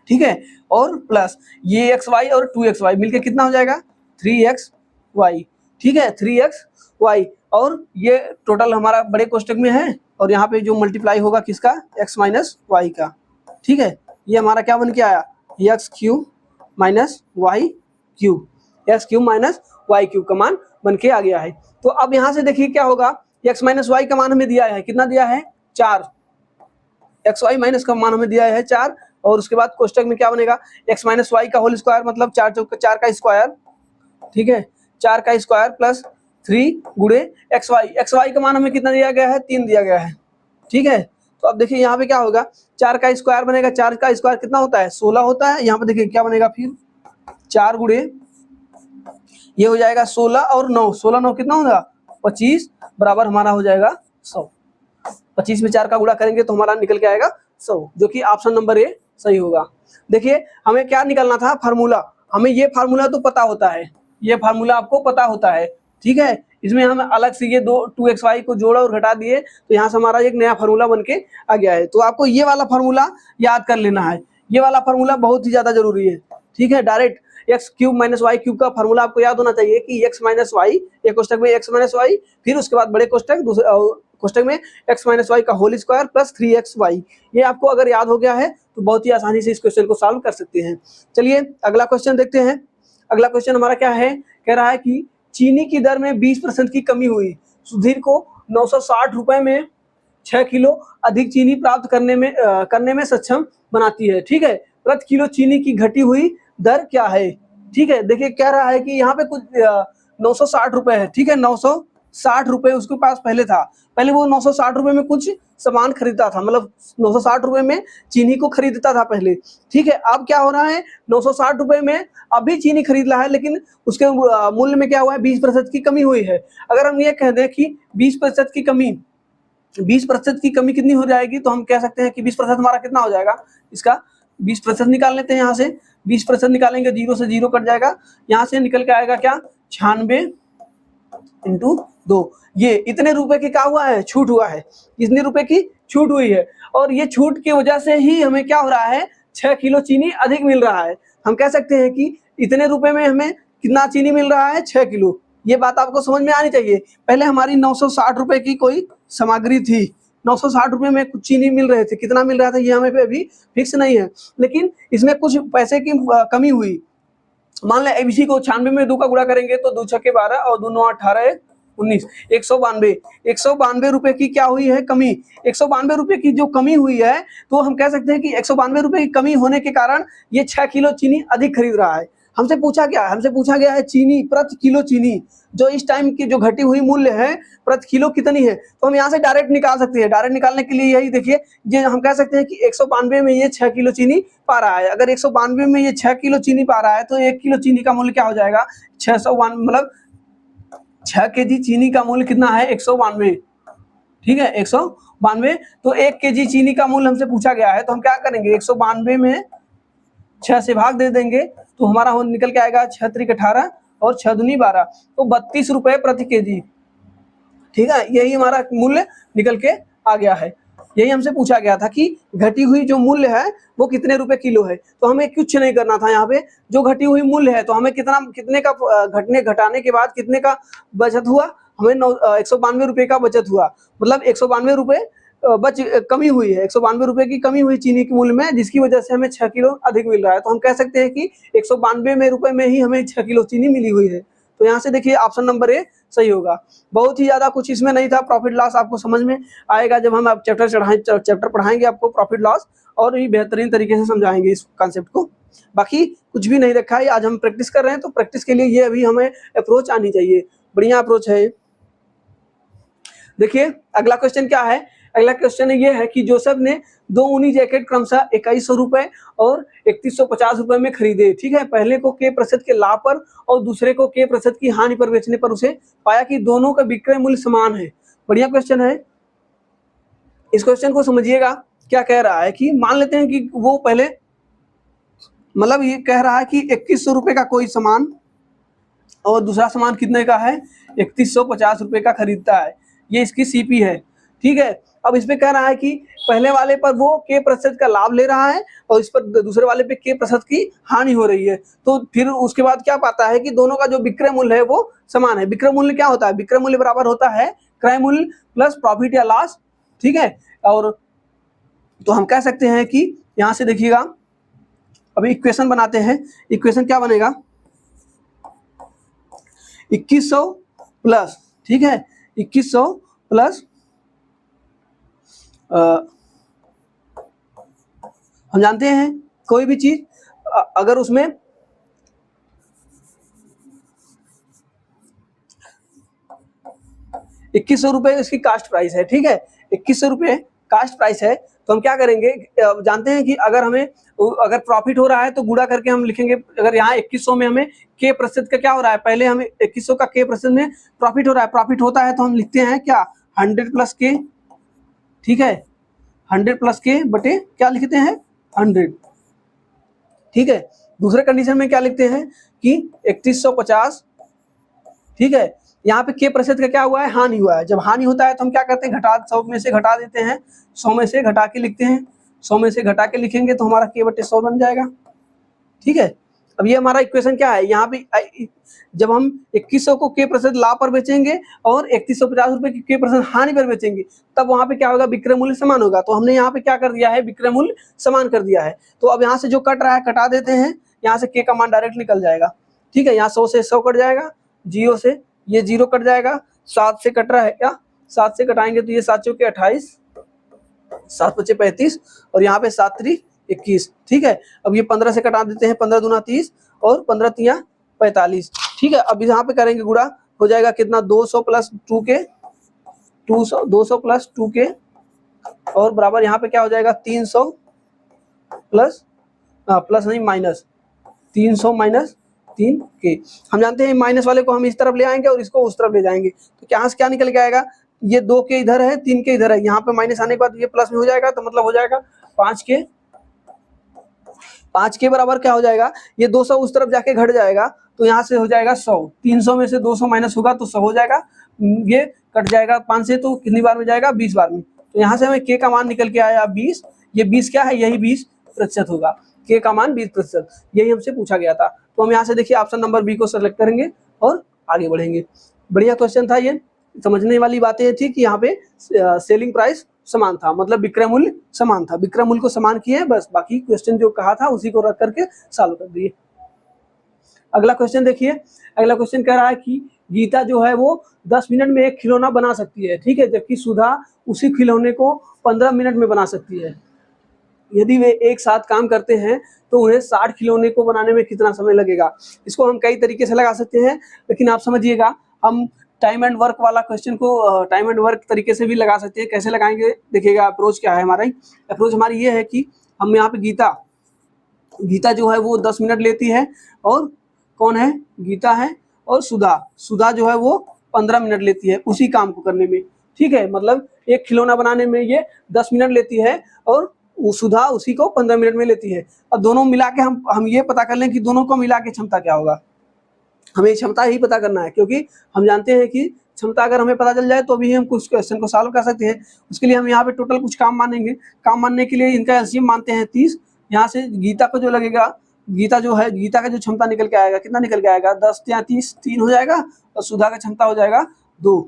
ठीक है, और प्लस ये एक्स वाई और टू एक्स वाई मिलकर कितना हो जाएगा, थ्री एक्स वाई, ठीक है, थ्री एक्स वाई, और ये टोटल हमारा बड़े कोष्टक में है, और यहाँ पे जो मल्टीप्लाई होगा किसका, एक्स माइनस वाई का, ठीक है, ये हमारा क्या बन के आया, x cube minus y cube, x cube minus y cube का मान बन के आ गया है। तो अब यहाँ से देखिए क्या होगा, एक्स माइनस वाई का मान हमें दिया है, कितना दिया है, 4, एक्स वाई माइनस का मान हमें दिया है 4, और उसके बाद कोष्टक में क्या बनेगा, एक्स माइनस वाई का होल स्क्वायर मतलब 4 का स्क्वायर, ठीक है, 4 का स्क्वायर प्लस 3 गुणे एक्स वाई का मान हमें कितना दिया गया है, 3 दिया गया है, ठीक है। तो अब देखिए यहाँ पे क्या होगा, 4 का स्क्वायर बनेगा, 4 का स्क्वायर कितना होता है, 16 होता है। यहाँ पे देखिए क्या बनेगा, फिर 4 गुणे ये हो जाएगा 16 और 9, 16 9 कितना होगा, 25 बराबर हमारा हो जाएगा 100। 25 में 4 का गुणा करेंगे तो हमारा निकल के आएगा 100, जो कि ऑप्शन नंबर ए सही होगा। देखिए हमें क्या निकालना था, फार्मूला, हमें ये फार्मूला तो पता होता है, ये फार्मूला आपको पता होता है, ठीक है। इसमें हम अलग से ये दो टू एक्स वाई को जोड़ा और घटा दिए तो यहाँ से हमारा एक नया फार्मूला बन के आ गया है। तो आपको ये वाला फार्मूला याद कर लेना है, ये वाला फार्मूला बहुत ही ज्यादा जरूरी है, ठीक है। Direct x cube minus y cube का फार्मूला आपको याद होना चाहिए कि एक्स माइनस वाई, एक कोष्टक में एक्स माइनस वाई, फिर उसके बाद बड़े कोष्टक दूसरे कोष्टक में एक्स माइनस वाई का होल स्क्वायर प्लस 3xy। ये आपको अगर याद हो गया है तो बहुत ही आसानी से इस क्वेश्चन को सॉल्व कर सकते हैं। चलिए अगला क्वेश्चन देखते हैं। अगला क्वेश्चन हमारा क्या है, कह रहा है कि चीनी की दर में 20% की कमी हुई, सुधीर को 960 रुपए में 6 किलो अधिक चीनी प्राप्त करने में सक्षम बनाती है, ठीक है। प्रति किलो चीनी की घटी हुई दर क्या है, ठीक है। देखिए कह रहा है कि यहाँ पे कुछ 960 रुपए है, ठीक है, 960 रुपए उसके पास पहले था, पहले वो 960 रुपए में कुछ सामान खरीदता था, मतलब 960 रुपए में चीनी को खरीदता था पहले, ठीक है। अब क्या हो रहा है, 960 रुपए में अभी चीनी खरीद रहा है, लेकिन उसके मूल्य में क्या हुआ है, 20% की कमी हुई है। अगर हम ये कह दें कि 20% की कमी, 20% की कमी कितनी हो जाएगी, तो हम कह सकते हैं कि 20% हमारा कितना हो जाएगा, इसका 20% निकाल लेते हैं। यहाँ से 20% निकालेंगे, 0 से 0 कट जाएगा, यहाँ से निकल के आएगा क्या, 96 इंटू 2। ये इतने रुपए की क्या हुआ है, छूट हुआ है, इतने रुपए की छूट हुई है, और ये छूट की वजह से ही हमें क्या हो रहा है, 6 किलो चीनी अधिक मिल रहा है। हम कह सकते हैं कि इतने रुपए में हमें कितना चीनी मिल रहा है, 6 किलो। ये बात आपको समझ में आनी चाहिए। पहले हमारी 960 रुपए की कोई सामग्री थी, 960 रुपए में कुछ चीनी मिल रहे थे, कितना मिल रहा था ये हमें पे अभी फिक्स नहीं है, लेकिन इसमें कुछ पैसे की कमी हुई। मान लें एबीसी को 96 में 2 का गुणा करेंगे तो 2 छक्के 12 और 2 9 18 19, 192 रुपए की क्या हुई है, कमी। 192 रुपए की जो कमी हुई है, तो हम कह सकते हैं कि 192 रुपए की कमी होने के कारण ये 6 किलो चीनी अधिक खरीद रहा है। हमसे पूछा गया है चीनी, प्रति किलो चीनी जो इस टाइम की जो घटी हुई मूल्य है प्रति किलो कितनी है, तो हम यहाँ से डायरेक्ट निकाल सकते हैं। डायरेक्ट निकालने के लिए यही देखिए, ये हम कह सकते हैं कि 192 में ये 6 किलो चीनी पा रहा है। अगर 192 में ये 6 किलो चीनी पा रहा है तो 1 किलो चीनी का मूल्य क्या हो जाएगा, 692, मतलब 6 केजी चीनी का मूल्य कितना है, 192, ठीक है, 192। तो 1 केजी चीनी का मूल्य हमसे पूछा गया है, तो हम क्या करेंगे, 192 में 6 से भाग दे देंगे तो हमारा निकल के आएगा 6 3 18 और 6 दूनी 12, तो 32 रुपए प्रति केजी। ठीक है, यही हमारा मूल्य निकल के आ गया है। यही हमसे पूछा गया था कि घटी हुई जो मूल्य है वो कितने रुपए किलो है। तो हमें कुछ नहीं करना था, यहाँ पे जो घटी हुई मूल्य है तो हमें कितने का घटाने के बाद कितने का बचत हुआ, हमें 192 रुपए का बचत हुआ। मतलब 192 रुपए कमी हुई है, 192 रुपए की कमी हुई चीनी के मूल्य में, जिसकी वजह से हमें 6 किलो अधिक मिल रहा है। तो हम कह सकते हैं कि 192 रुपए में ही हमें 6 किलो चीनी मिली हुई है। तो यहाँ से देखिए ऑप्शन नंबर ए सही होगा। बहुत ही ज्यादा कुछ इसमें नहीं था। प्रॉफिट लॉस आपको समझ में आएगा जब हम चैप्टर पढ़ाएंगे आपको प्रॉफिट लॉस, और भी बेहतरीन तरीके से समझाएंगे इस कॉन्सेप्ट को। बाकी कुछ भी नहीं रखा है, आज हम प्रैक्टिस कर रहे हैं, तो प्रैक्टिस के लिए ये अभी हमें अप्रोच आनी चाहिए। बढ़िया अप्रोच है। देखिए अगला क्वेश्चन क्या है। अगला क्वेश्चन ये है कि जोसेफ ने 2 ऊनी जैकेट क्रमशः 2100 रुपए और 3150 रुपए में खरीदे। ठीक है, पहले को के% के लाभ पर और दूसरे को के% की हानि पर बेचने पर उसे पाया कि दोनों का विक्रय मूल्य समान है। बढ़िया क्वेश्चन है। इस क्वेश्चन को समझिएगा, क्या कह रहा है कि मान लेते हैं कि वो पहले, मतलब ये कह रहा है कि 2100 रुपए का कोई सामान और दूसरा सामान कितने का है, 3150 रुपए का खरीदता है। ये इसकी सीपी है। ठीक है, अब इसमें कह रहा है कि पहले वाले पर वो के% का लाभ ले रहा है और इस पर दूसरे वाले पे के% की हानि हो रही है। तो फिर उसके बाद क्या पाता है कि दोनों का जो विक्रय मूल्य है वो समान है। विक्रय मूल्य क्या होता है, विक्रय मूल्य बराबर होता है क्रय मूल्य प्लस प्रॉफिट या लॉस। ठीक है, और तो हम कह सकते हैं कि यहाँ से देखिएगा, अभी इक्वेशन बनाते हैं। इक्वेशन क्या बनेगा, 2100 प्लस, ठीक है, 2100 प्लस हम जानते हैं कोई भी चीज अगर उसमें ₹2100 इसकी कास्ट प्राइस है। ठीक है, ₹2100 कास्ट प्राइस है। तो हम क्या करेंगे, जानते हैं कि अगर प्रॉफिट हो रहा है तो गुणा करके हम लिखेंगे। अगर यहाँ 2100 में हमें के% का क्या हो रहा है, पहले हमें 2100 का के% में प्रॉफिट हो रहा है, प्रॉफिट होता है तो हम लिखते हैं क्या, 100 प्लस के। ठीक है, 100 प्लस के बटे क्या लिखते हैं, 100। ठीक है, दूसरे कंडीशन में क्या लिखते हैं कि 3150। ठीक है, यहाँ पे के% का क्या हुआ है, हानि हुआ है। जब हानि होता है तो हम क्या करते हैं, 100 में से घटा देते हैं, 100 में से घटा के लिखते हैं। 100 में से घटा के लिखेंगे तो हमारा k/100 बन जाएगा। ठीक है, अब ये हमारा इक्वेशन क्या है, यहाँ पे जब हम 2100 को के% लाभ पर बेचेंगे और 3150 रुपए की के% हानि पर बेचेंगे, तब वहां पे क्या होगा, विक्रय मूल्य समान होगा। तो हमने यहाँ पे क्या कर दिया है, विक्रय मूल्य समान कर दिया है। तो अब यहाँ से जो कट रहा है कटा देते हैं, यहाँ से के का मान डायरेक्ट निकल जाएगा। ठीक है, यहाँ 100 से 100 कट जाएगा, 0 से ये 0 कट जाएगा, 7 से कट रहा है क्या, 7 से कटाएंगे तो ये 7 चौके 28, 7 पचे 35 और यहाँ पे 7 3 21। ठीक है, अब ये 15 से कटा देते हैं, 15 दूना 30 और 15 तिया 45। ठीक है, अब यहाँ पे करेंगे गुणा, हो जाएगा कितना, 200 प्लस 2k, 200 प्लस 2k और बराबर यहाँ पे क्या हो जाएगा, 300 प्लस प्लस नहीं माइनस 300 माइनस 3k। हम जानते हैं माइनस वाले को हम इस तरफ ले आएंगे और इसको उस तरफ ले जाएंगे, तो यहाँ से क्या निकल के आएगा, ये 2k इधर है, 3k इधर है, यहाँ पे माइनस आने के बाद ये प्लस में हो जाएगा, तो मतलब हो जाएगा 5k। 5k बराबर क्या हो जाएगा, ये 200 उस तरफ जाके घट जाएगा, तो यहाँ से हो जाएगा 100। 300 में से 200 माइनस होगा तो 100 हो जाएगा, ये कट जाएगा 5 से, तो कितनी बार में जाएगा, 20 बार में। तो यहाँ से हमें k का मान निकल के आया 20। ये 20 क्या है, यही 20% होगा, k का मान 20%, यही हमसे पूछा गया था। तो हम यहाँ से देखिए ऑप्शन नंबर बी को सेलेक्ट करेंगे और आगे बढ़ेंगे। बढ़िया क्वेश्चन था ये। समझने वाली बातें ये थी कि यहाँ पे सेलिंग प्राइस समान था, मतलब विक्रय मूल्य समान था, विक्रय मूल्य को समान किए बस, बाकी क्वेश्चन जो कहा था उसी को रख करके सॉल्व कर दिए। अगला क्वेश्चन देखिए। अगला क्वेश्चन कह रहा है कि गीता जो है वो 10 मिनट में एक खिलौना बना सकती है। ठीक है, जबकि सुधा उसी खिलौने को 15 मिनट में बना सकती है। यदि वे एक साथ काम करते हैं तो उन्हें 60 खिलौने को बनाने में कितना समय लगेगा। इसको हम कई तरीके से लगा सकते हैं, लेकिन आप समझिएगा, हम टाइम एंड वर्क वाला क्वेश्चन को टाइम एंड वर्क तरीके से भी लगा सकते हैं। कैसे लगाएंगे देखिएगा, अप्रोच क्या है हमारा। अप्रोच हमारी ये है कि हम यहाँ पे गीता जो है वो 10 मिनट लेती है, और कौन है, गीता है, और सुधा जो है वो 15 मिनट लेती है उसी काम को करने में। ठीक है, मतलब एक खिलौना बनाने में ये 10 मिनट लेती है और सुधा उसी को 15 मिनट में लेती है। अब दोनों मिला के हम ये पता कर लें कि दोनों को मिला के क्षमता क्या होगा। हमें क्षमता ही पता करना है, क्योंकि हम जानते हैं कि क्षमता अगर हमें पता चल जाए तो भी हम कुछ क्वेश्चन को सॉल्व कर सकते हैं। उसके लिए हम यहाँ पे टोटल कुछ काम मानेंगे। काम मानने के लिए इनका एलसीएम मानते हैं 30। यहाँ से गीता को जो लगेगा, गीता जो है, गीता का जो क्षमता निकल के आएगा, कितना निकल के आएगा, 10 या 30, 3 हो जाएगा, और सुधा का क्षमता हो जाएगा 2।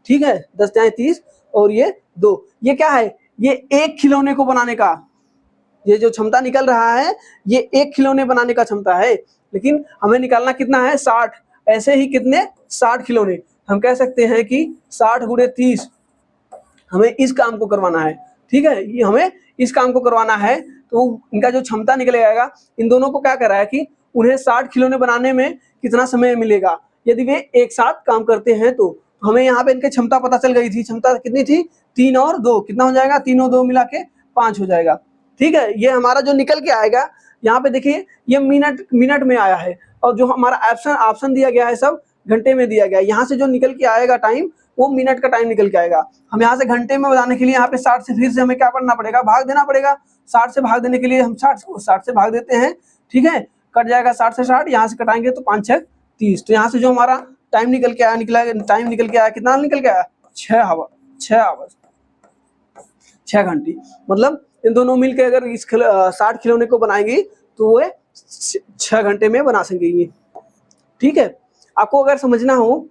ठीक है, 10 या 30 और ये 2। ये क्या है, ये एक खिलौने को बनाने का, ये जो क्षमता निकल रहा है ये एक खिलौने बनाने का क्षमता है, लेकिन हमें निकालना कितना है, 60। ऐसे ही कितने, 60 खिलौने। हम कह सकते हैं कि 60 गुणे 30 हमें इस काम को करवाना है। ठीक है, ये हमें इस काम को करवाना है, तो इनका जो क्षमता निकल आएगा, इन दोनों को क्या कर रहा है कि उन्हें 60 खिलौने बनाने में कितना समय मिलेगा यदि वे एक साथ काम करते हैं। तो हमें यहाँ पे इनकी क्षमता पता चल गई थी। क्षमता कितनी थी, 3 और 2, कितना हो जाएगा, 3 और 2 मिला के 5 हो जाएगा। ठीक है, ये हमारा जो निकल के आएगा, यहाँ पे देखिए ये मिनट में आया है, और जो हमारा ऑप्शन दिया गया है सब घंटे में दिया गया है। यहाँ से जो निकल के आएगा टाइम, वो मिनट का टाइम निकल के आएगा। हम यहाँ से घंटे में बताने के लिए यहाँ पे 60 से फिर से हमें क्या करना पड़ेगा, भाग देना पड़ेगा। 60 से भाग देने के लिए हम 60 से भाग देते हैं। ठीक है, कट जाएगा 60 से 60, यहाँ से कटाएंगे तो 5 6 30। तो यहाँ से जो हमारा टाइम निकल के आया, टाइम निकल के आया, कितना निकल के आया, 6 आवर्स, 6 घंटे। मतलब इन दोनों मिलकर अगर इस 60 खिलौने को बनाएंगे तो वो 6 घंटे में बना सकेंगे। ठीक है, आपको अगर समझना हो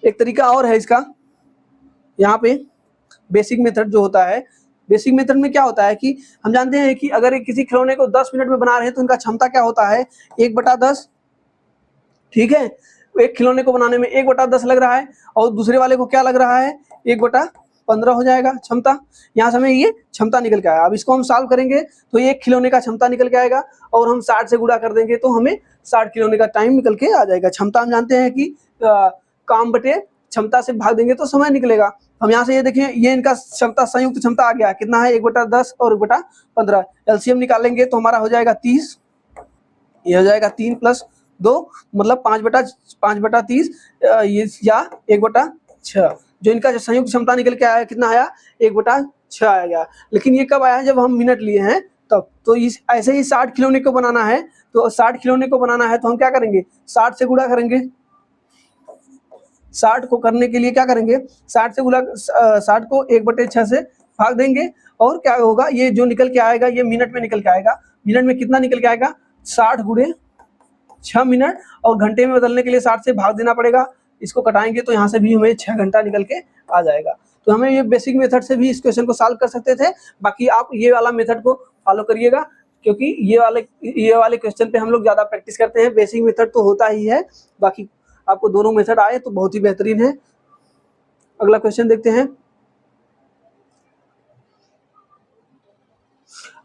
एक तरीका और है इसका, यहाँ पे बेसिक मेथड जो होता है, बेसिक मेथड में क्या होता है कि हम जानते हैं कि अगर किसी खिलौने को 10 मिनट में बना रहे हैं तो उनका क्षमता क्या होता है, 1/10। ठीक है, एक खिलौने को बनाने में 1/10 लग रहा है, और दूसरे वाले को क्या लग रहा है, 1/15 हो जाएगा क्षमता। यहाँ से हमें ये क्षमता निकल के आया। अब इसको हम सॉल्व करेंगे तो ये एक खिलौने का क्षमता निकल के आएगा, और हम 60 से गुणा कर देंगे तो हमें 60 खिलौने का टाइम निकल के आ जाएगा। क्षमता हम जानते हैं कि काम बटे क्षमता से भाग देंगे तो समय निकलेगा। हम यहाँ से ये देखिए, ये इनका क्षमता, संयुक्त क्षमता आ गया, कितना है, 1/10 और 1/15। एलसीएम निकालेंगे तो हमारा हो जाएगा 30। ये हो जाएगा 3 + 2 मतलब 5/30, ये या 1/6। जो इनका संयुक्त क्षमता निकल के आया, कितना आया, 1/6 आ गया। लेकिन ये कब आया है, जब हम मिनट लिए हैं तब। तो इस ऐसे ही 60 खिलौने को बनाना है, तो 60 खिलौने को बनाना है तो हम क्या करेंगे, 60 से गुणा करेंगे। 60 को करने के लिए क्या करेंगे, 60 से गुणा, 60 को 1/6 से भाग देंगे, और क्या होगा, ये जो निकल के आएगा ये मिनट में निकल के आएगा। मिनट में कितना निकल के आएगा, 60 गुणे 6 मिनट, और घंटे में बदलने के लिए 60 से भाग देना पड़ेगा। इसको कटाएंगे तो यहाँ से भी हमें 6 घंटा निकल के आ जाएगा। तो हमें ये बेसिक मेथड से भी इस क्वेश्चन को सॉल्व कर सकते थे। बाकी आप ये वाला मेथड को फॉलो करिएगा, क्योंकि ये वाले क्वेश्चन पे हम लोग ज़्यादा प्रैक्टिस करते हैं। बेसिक मेथड तो होता ही है, बाकी आपको दोनों मेथड आए तो बहुत ही बेहतरीन है। अगला क्वेश्चन देखते हैं।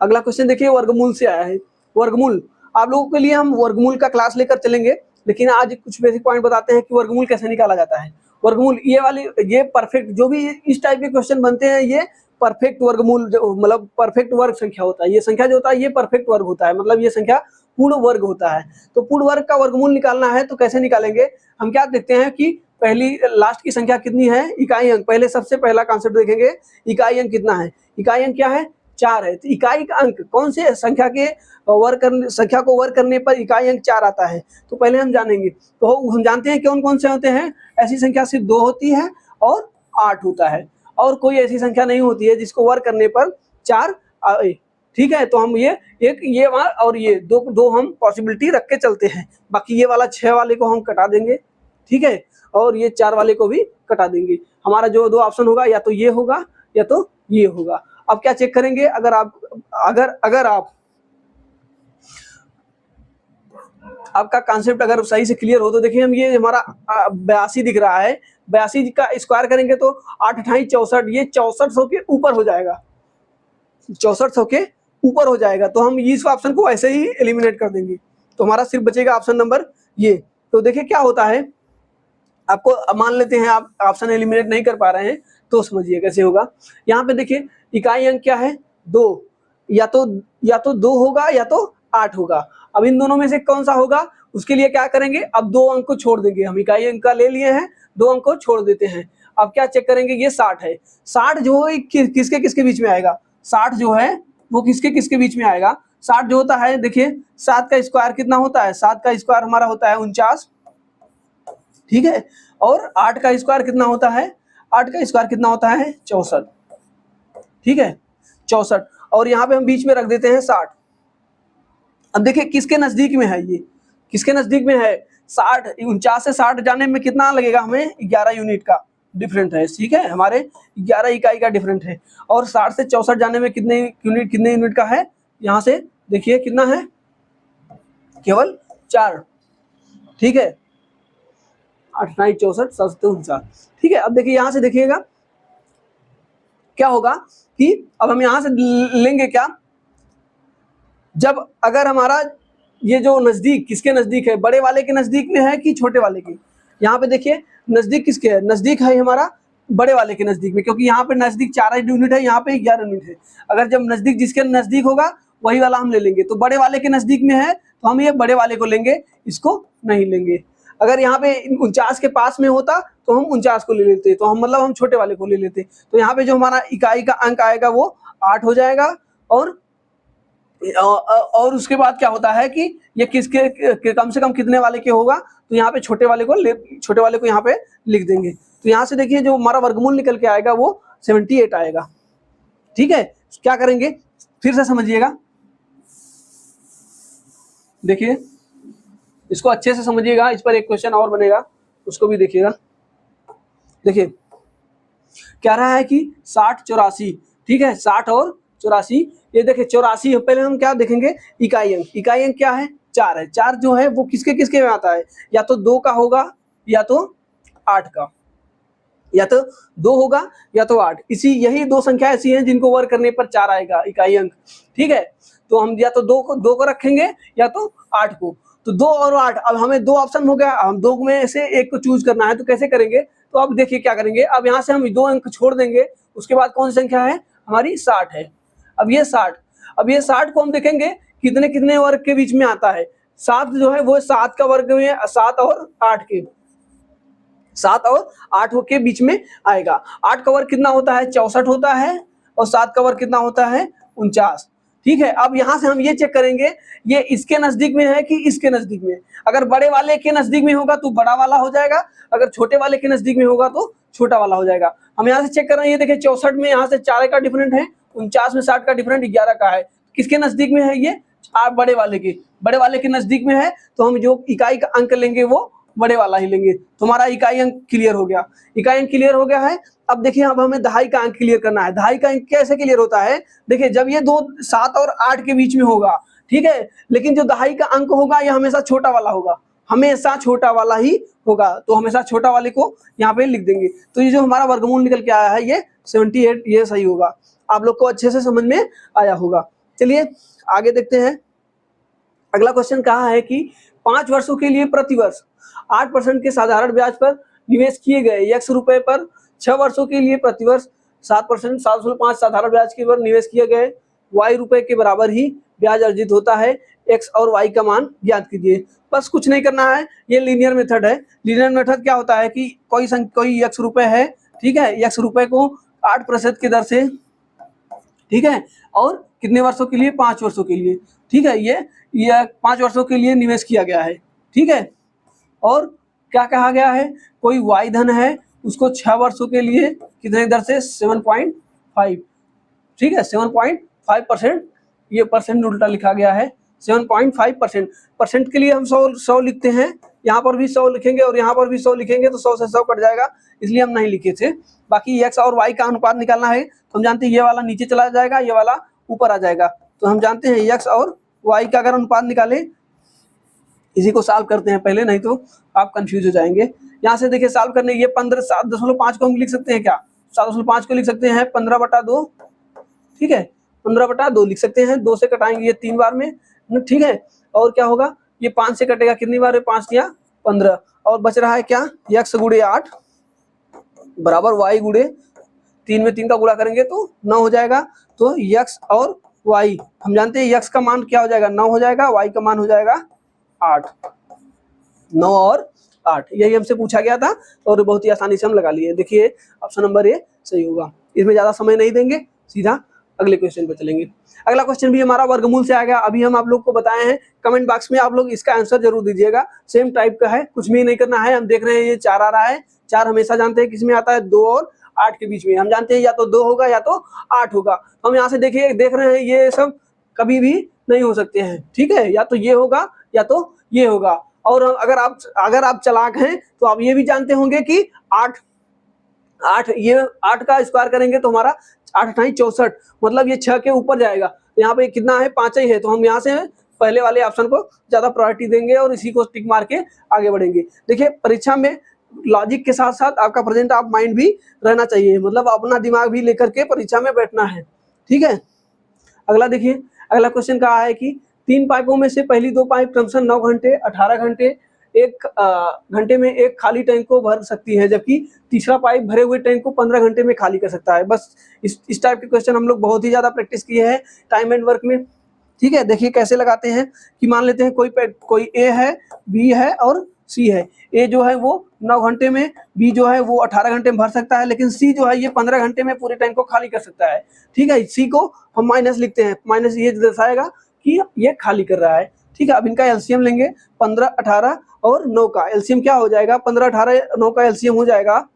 अगला क्वेश्चन देखिए, वर्गमूल से आया है। वर्गमूल, आप लोगों के लिए हम वर्गमूल का क्लास लेकर चलेंगे, लेकिन आज कुछ बेसिक पॉइंट बताते हैं कि वर्गमूल कैसे निकाला जाता है। वर्गमूल, ये परफेक्ट, जो भी इस टाइप के क्वेश्चन बनते हैं, ये परफेक्ट वर्गमूल, मतलब परफेक्ट वर्ग संख्या होता है। ये संख्या जो होता है ये परफेक्ट वर्ग होता है, मतलब ये संख्या पूर्ण वर्ग होता है। तो पूर्ण वर्ग का वर्गमूल निकालना है तो कैसे निकालेंगे, हम क्या देखते हैं कि पहली लास्ट की संख्या कितनी है, इकाई अंक। पहले सबसे पहला कॉन्सेप्ट देखेंगे, इकाई अंक कितना है। इकाई अंक क्या है, 4 है। तो इकाई का अंक कौन से संख्या के संख्या को वर्ग करने पर इकाई अंक 4 आता है, तो पहले हम जानेंगे। तो हम जानते हैं कौन कौन से होते हैं। ऐसी संख्या सिर्फ 2 होती है और 8 होता है, और कोई ऐसी संख्या नहीं होती है जिसको वर्ग करने पर 4 आए। ठीक है, तो हम ये और ये दो हम पॉसिबिलिटी रख के चलते हैं। बाकी ये वाला 6 वाले को हम कटा देंगे। ठीक है, और ये 4 वाले को भी कटा देंगे। हमारा जो 2 ऑप्शन होगा, या तो ये होगा या तो ये होगा। अब क्या चेक करेंगे, अगर आपका कॉन्सेप्ट अगर सही से क्लियर हो तो देखिए, हम ये हमारा 82 दिख रहा है, 82 का स्क्वायर करेंगे तो 8 × 8 = 64, ये 6400 के ऊपर हो जाएगा, 6400 के ऊपर हो जाएगा। तो हम इस ऑप्शन को ऐसे ही एलिमिनेट कर देंगे, तो हमारा सिर्फ बचेगा ऑप्शन नंबर ये। तो देखिए क्या होता है, आपको मान लेते हैं आप ऑप्शन एलिमिनेट नहीं कर पा रहे हैं, तो समझिए कैसे होगा। यहाँ पे देखिए इकाई अंक क्या है, 2, या तो 2 होगा या तो 8 होगा। अब इन दोनों में से कौन सा होगा, उसके लिए क्या करेंगे, अब 2 अंक को छोड़ देंगे। हम इकाई अंक का ले लिए हैं, 2 अंक को छोड़ देते हैं। अब क्या चेक करेंगे, ये 60 है। 60 जो है किसके बीच में आएगा, 60 जो है वो किसके किसके बीच में आएगा। 60 जो होता है, देखिए 7 का स्क्वायर कितना होता है, 7 का स्क्वायर हमारा होता है 49, ठीक है। और 8 का स्क्वायर कितना होता है, 8 का स्क्वायर कितना होता है 64, ठीक है 64। और यहाँ पे हम बीच में रख देते हैं 60। अब देखिए किसके नजदीक में है, ये किसके नजदीक में है, 60, 49 से 60 जाने में कितना लगेगा हमें, 11 यूनिट का डिफरेंट है, ठीक है, हमारे 11 इकाई का डिफरेंट है। और 60 से 64 जाने में कितने यूनिट का है, यहाँ से देखिए कितना है, केवल 4, ठीक है 8 9 64 7 49, ठीक है। अब देखिए यहाँ से देखिएगा क्या होगा कि अब हम यहाँ से लेंगे क्या, जब अगर हमारा ये जो नजदीक किसके नजदीक है, बड़े वाले के नजदीक में है कि छोटे वाले के, यहाँ पे देखिए नजदीक किसके है, नजदीक है हमारा बड़े वाले के नजदीक में, क्योंकि यहाँ पे नजदीक 4 यूनिट है, यहाँ पे 11 यूनिट है। अगर जब नजदीक जिसके नजदीक होगा वही वाला हम ले लेंगे। तो बड़े वाले के नजदीक में है तो हम ये बड़े वाले को लेंगे, इसको नहीं लेंगे। अगर यहाँ पे 49 के पास में होता तो हम 49 को ले लेते, तो हम मतलब हम छोटे वाले को ले लेते। तो यहाँ पे जो हमारा इकाई का अंक आएगा वो 8 हो जाएगा। और उसके बाद क्या होता है कि ये किसके कम से कम कितने वाले के होगा, तो यहाँ पे छोटे वाले को यहाँ पे लिख देंगे। तो यहाँ से देखिए जो हमारा वर्गमूल निकल के आएगा वो 78 आएगा, ठीक है। क्या करेंगे फिर से समझिएगा, देखिए इसको अच्छे से समझिएगा, इस पर एक क्वेश्चन और बनेगा उसको भी देखिएगा। देखिए क्या रहा है कि 60 84, ठीक है 60 और 84, ये देखिए 84, पहले हम क्या देखेंगे, इकाई अंक क्या है 4 है। 4 जो है वो किसके किसके में आता है, या तो 2 का होगा या तो 8 का, या तो 2 होगा या तो 8। यही दो संख्या ऐसी हैं जिनको वर्ग करने पर 4 आएगा इकाई अंक, ठीक है। तो हम या तो 2 को रखेंगे या तो 8 को। तो 2 और 8, अब हमें 2 ऑप्शन हो गया, हम 2 में से एक को चूज करना है, तो कैसे करेंगे, तो अब देखिए क्या करेंगे, अब यहाँ से हम 2 अंक छोड़ देंगे, उसके बाद कौन सी संख्या है हमारी 60 है। अब ये 60 को हम देखेंगे कितने कितने वर्ग के बीच में आता है। 7 जो है वो 7 का वर्ग में 7 और 8 के बीच में आएगा। 8 का वर्ग कितना होता है 64 होता है, और 7 का वर्ग कितना होता है 49, ठीक है। अब यहाँ से हम ये चेक करेंगे ये इसके नजदीक में है कि इसके नजदीक में। अगर बड़े वाले के नजदीक में होगा तो बड़ा वाला हो जाएगा, अगर छोटे वाले के नजदीक में होगा तो छोटा वाला हो जाएगा। हम यहाँ से चेक कर रहे हैं, ये देखिए 64 में यहाँ से 4 का डिफरेंट है, 49 में 60 का डिफरेंट 11 का है। किसके नजदीक में है ये, बड़े वाले के नजदीक में है, तो हम जो इकाई का अंक लेंगे वो बड़े वाला ही लेंगे। तो हमारा इकाई अंक क्लियर हो गया, है। अब देखिए अब हमें दहाई का अंक क्लियर करना है। दहाई का अंक कैसे क्लियर होता है, देखिए जब ये 7 और 8 के बीच में होगा, ठीक है, लेकिन जो दहाई का अंक होगा ये हमेशा छोटा वाला होगा, हमेशा छोटा वाला ही होगा, तो हमेशा छोटा वाले को यहाँ पे लिख देंगे। तो ये जो हमारा वर्गमूल निकल के आया है ये 78, ये सही होगा। आप लोग को अच्छे से समझ में आया होगा। चलिए आगे देखते हैं। अगला क्वेश्चन कहा है कि 5 वर्षों के लिए प्रतिवर्ष 8% के साधारण ब्याज पर निवेश किए गए x रुपए पर 6 वर्षों के लिए प्रतिवर्ष 7% 7.5 साधारण ब्याज के पर निवेश किए गए y रुपए के बराबर ही ब्याज अर्जित होता है। x और y का मान ज्ञात कीजिए। बस कुछ नहीं करना है, ये लीनियर मेथड है। लीनियर मेथड क्या होता है कि कोई x रुपए है, ठीक है, x रुपए को 8% की दर से, ठीक है, और कितने वर्षों के लिए 5 वर्षों के लिए, ठीक है, ये 5 वर्षों के लिए निवेश किया गया है, ठीक है। और क्या कहा गया है, कोई y धन है उसको 6 वर्षों के लिए कितने दर से 7.5, ठीक है 7.5%, ये परसेंट उल्टा लिखा गया है 7.5%। परसेंट के लिए हम 100 लिखते हैं, यहाँ पर भी 100 लिखेंगे और यहाँ पर भी 100 लिखेंगे तो 100 से 100 कट जाएगा, इसलिए हम नहीं लिखे थे। बाकी x और y का अनुपात निकालना है तो हम जानते हैं ये वाला नीचे चला जाएगा, ये वाला ऊपर आ जाएगा। तो हम जानते हैं x और y का अगर अनुपात निकालें, इसी को सॉल्व करते हैं पहले, नहीं तो आप कंफ्यूज हो जाएंगे। यहाँ से देखिए सॉल्व करने, ये 7.5 को हम लिख सकते हैं क्या, 7.5 को लिख सकते हैं 15/2, ठीक है 15/2 लिख सकते हैं। 2 से कटाएंगे ये 3 बार में, ठीक है। और क्या होगा, ये 5 से कटेगा कितनी बार, 5 या 15, और बच रहा है क्या, x गुणे 8 बराबर y गुणे 3 में 3 का गुणा करेंगे तो 9 हो जाएगा। तो x और y हम जानते हैं x का मान क्या हो जाएगा 9 हो जाएगा, y का मान हो जाएगा 8, 9 और 8, यही हमसे पूछा गया था और बहुत ही आसानी से हम लगा लिए। देखिए ऑप्शन नंबर ए सही होगा। इसमें ज़्यादा समय नहीं देंगे, सीधा अगले क्वेश्चन पे चलेंगे। अगला क्वेश्चन भी हमारा वर्गमूल से आ गया। अभी हम आप लोग को बताए हैं, कमेंट बॉक्स में आप लोग इसका आंसर जरूर दीजिएगा। सेम टाइप का है, कुछ भी नहीं करना है। हम देख रहे हैं ये 4 आ रहा है, 4 हमेशा जानते हैं किसमें आता है, 2 और 8 के बीच में। हम जानते हैं या तो 2 होगा या तो 8 होगा। हम यहाँ से देखिए देख रहे हैं ये सब कभी भी नहीं हो सकते हैं, ठीक है, या तो ये होगा या तो ये होगा। और अगर आप चालाक हैं तो आप ये भी जानते होंगे कि 8 का स्क्वायर करेंगे तो हमारा 8 × 64, मतलब ये 6 के ऊपर जाएगा। यहाँ पे कितना है, 5 ही है, तो हम यहाँ से पहले वाले ऑप्शन को ज्यादा प्रायोरिटी देंगे और इसी को टिक मार के आगे बढ़ेंगे। देखिए परीक्षा में लॉजिक के साथ साथ आपका प्रेजेंट ऑफ माइंड भी रहना चाहिए, मतलब अपना दिमाग भी लेकर के परीक्षा में बैठना है, ठीक है। अगला देखिए, अगला क्वेश्चन कहा है कि 3 पाइपों में से पहली 2 पाइप क्रमशः 9 घंटे, 18 घंटे, 1 घंटे में एक खाली टैंक को भर सकती है, जबकि तीसरा पाइप भरे हुए टैंक को 15 घंटे में खाली कर सकता है। बस इस टाइप के क्वेश्चन हम लोग बहुत ही ज्यादा प्रैक्टिस किए हैं टाइम एंड वर्क में, ठीक है। देखिए कैसे लगाते हैं कि मान लेते हैं कोई ए है, बी है और सी है। ए जो है वो 9 घंटे में, बी जो है वो 18 घंटे में भर सकता है, लेकिन सी जो है ये 15 घंटे में पूरे टैंक को खाली कर सकता है, ठीक है। सी को हम माइनस लिखते हैं, माइनस ये दर्शाएगा कि ये खाली कर रहा है, ठीक है। अब इनका एलसीएम लेंगे, 15, 18 और 9 का एलसीएम क्या हो जाएगा, 15, 18, 9 का एलसीएम हो जाएगा।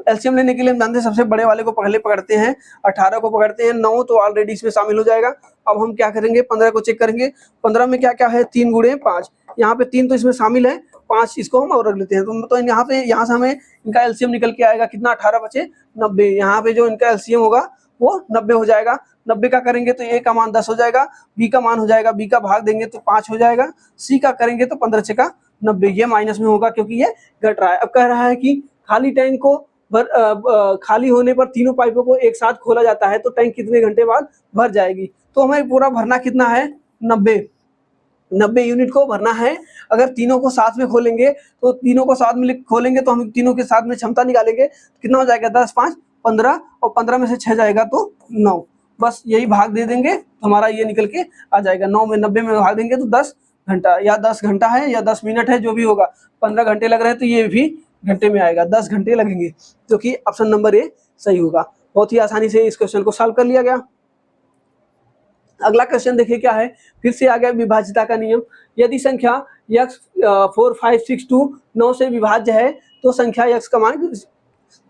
एलसीएम लेने के लिए हम जानते हैं सबसे बड़े वाले को पहले पकड़ते हैं, 18 को पकड़ते हैं, 9 तो ऑलरेडी इसमें शामिल हो जाएगा। अब हम क्या करेंगे, 15 को चेक करेंगे, 15 में क्या क्या है, 3 × 5, यहाँ पे 3 तो इसमें शामिल है, 5 इसको हम और रख लेते हैं। तो यहाँ से हमें इनका एलसीएम निकल के आएगा कितना, 18 बचे 90। यहाँ पे जो इनका एलसीएम होगा वो 90 हो जाएगा। 90 का करेंगे तो ए का मान 10 हो जाएगा, बी का मान हो जाएगा, बी का भाग देंगे तो 5 हो जाएगा, सी का करेंगे तो 15 × 6 = 90, ये माइनस में होगा क्योंकि ये घट रहा है। अब कह रहा है कि खाली टैंक को खाली होने पर तीनों पाइपों को एक साथ खोला जाता है तो टैंक कितने घंटे बाद भर जाएगी। तो हमें पूरा भरना कितना है, 90 यूनिट को भरना है। अगर तीनों को साथ में खोलेंगे तो हम तीनों के साथ में क्षमता निकालेंगे, कितना हो जाएगा, 10, 5, 15 और 15 में से 6 जाएगा तो 9। बस यही भाग दे देंगे तो हमारा ये निकल के आ जाएगा। 9 में 90 में भाग देंगे तो 10 घंटा, या 10 घंटा है या 10 मिनट है, जो भी होगा। 15 घंटे लग रहे हैं तो ये भी घंटे में आएगा, 10 घंटे लगेंगे, जो कि ऑप्शन नंबर ए सही होगा। बहुत ही आसानी से इस क्वेश्चन को सॉल्व कर लिया गया। अगला क्वेश्चन देखिए क्या है, फिर से आ गया विभाज्यता का नियम। यदि संख्या x 4, 5, 6, 2 9 से विभाज्य है तो संख्या x का मान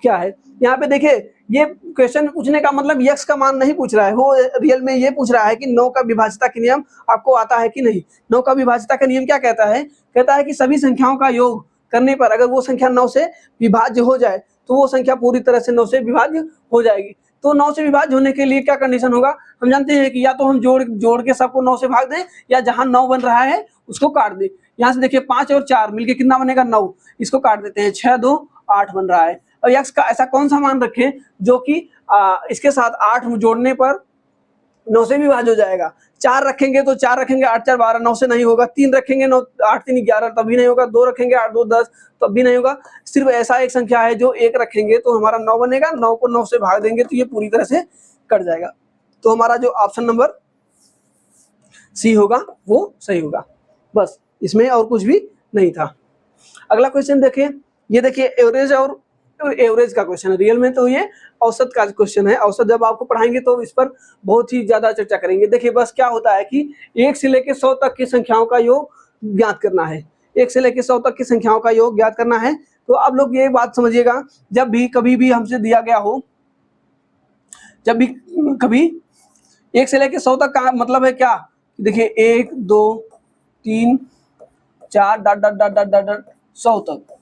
क्या है। यहाँ पे देखिए ये क्वेश्चन पूछने का मतलब x का मान नहीं पूछ रहा है, वो रियल में ये पूछ रहा है कि 9 का विभाज्यता का नियम आपको आता है कि नहीं। 9 का विभाज्यता का नियम क्या कहता है, कहता है कि सभी संख्याओं का योग करने पर अगर वो संख्या 9 से विभाज्य हो जाए तो वो संख्या पूरी तरह से 9 से विभाज्य हो जाएगी। तो 9 से विभाज्य होने के लिए क्या कंडीशन होगा, हम जानते हैं कि या तो हम जोड़ के सबको 9 से भाग दें, या जहां 9 बन रहा है उसको काट दें। यहाँ से देखिए 5 और 4 मिलके कितना बनेगा, 9, इसको काट देते हैं, 6, 2, 8 बन रहा है। और x का ऐसा कौन सा मान रखें जो कि इसके साथ 8 जोड़ने पर 9 से विभाज्य हो जाएगा। 4 रखेंगे तो 4 रखेंगे, 8, 4, 12, 9 से नहीं होगा। 3 रखेंगे, 9, 8, 3, 11 तब भी नहीं होगा। 2 रखेंगे, 8, 2, 10 तब भी नहीं होगा। सिर्फ ऐसा एक संख्या है जो 1 रखेंगे तो हमारा 9 बनेगा, 9 को 9 से भाग देंगे तो ये पूरी तरह से कट जाएगा। तो हमारा जो ऑप्शन नंबर सी होगा वो सही होगा। बस इसमें और कुछ भी नहीं था। अगला क्वेश्चन देखिए, ये देखिए एवरेज का क्वेश्चन है। रियल में तो ये औसत का क्वेश्चन है। औसत जब आपको पढ़ाएंगे तो इस पर बहुत ही ज्यादा चर्चा करेंगे। देखिए बस क्या होता है कि 1 से लेकर 100 तक की संख्याओं का योग ज्ञात करना है। 1 से लेकर 100 तक की संख्याओं का योग ज्ञात करना है। तो आप लोग ये बात समझिएगा, जब भी कभी भी हमसे दिया गया हो, जब भी कभी 1 से लेकर 100 तक का मतलब है क्या, देखिए 1, 2, 3, 4 100 तक,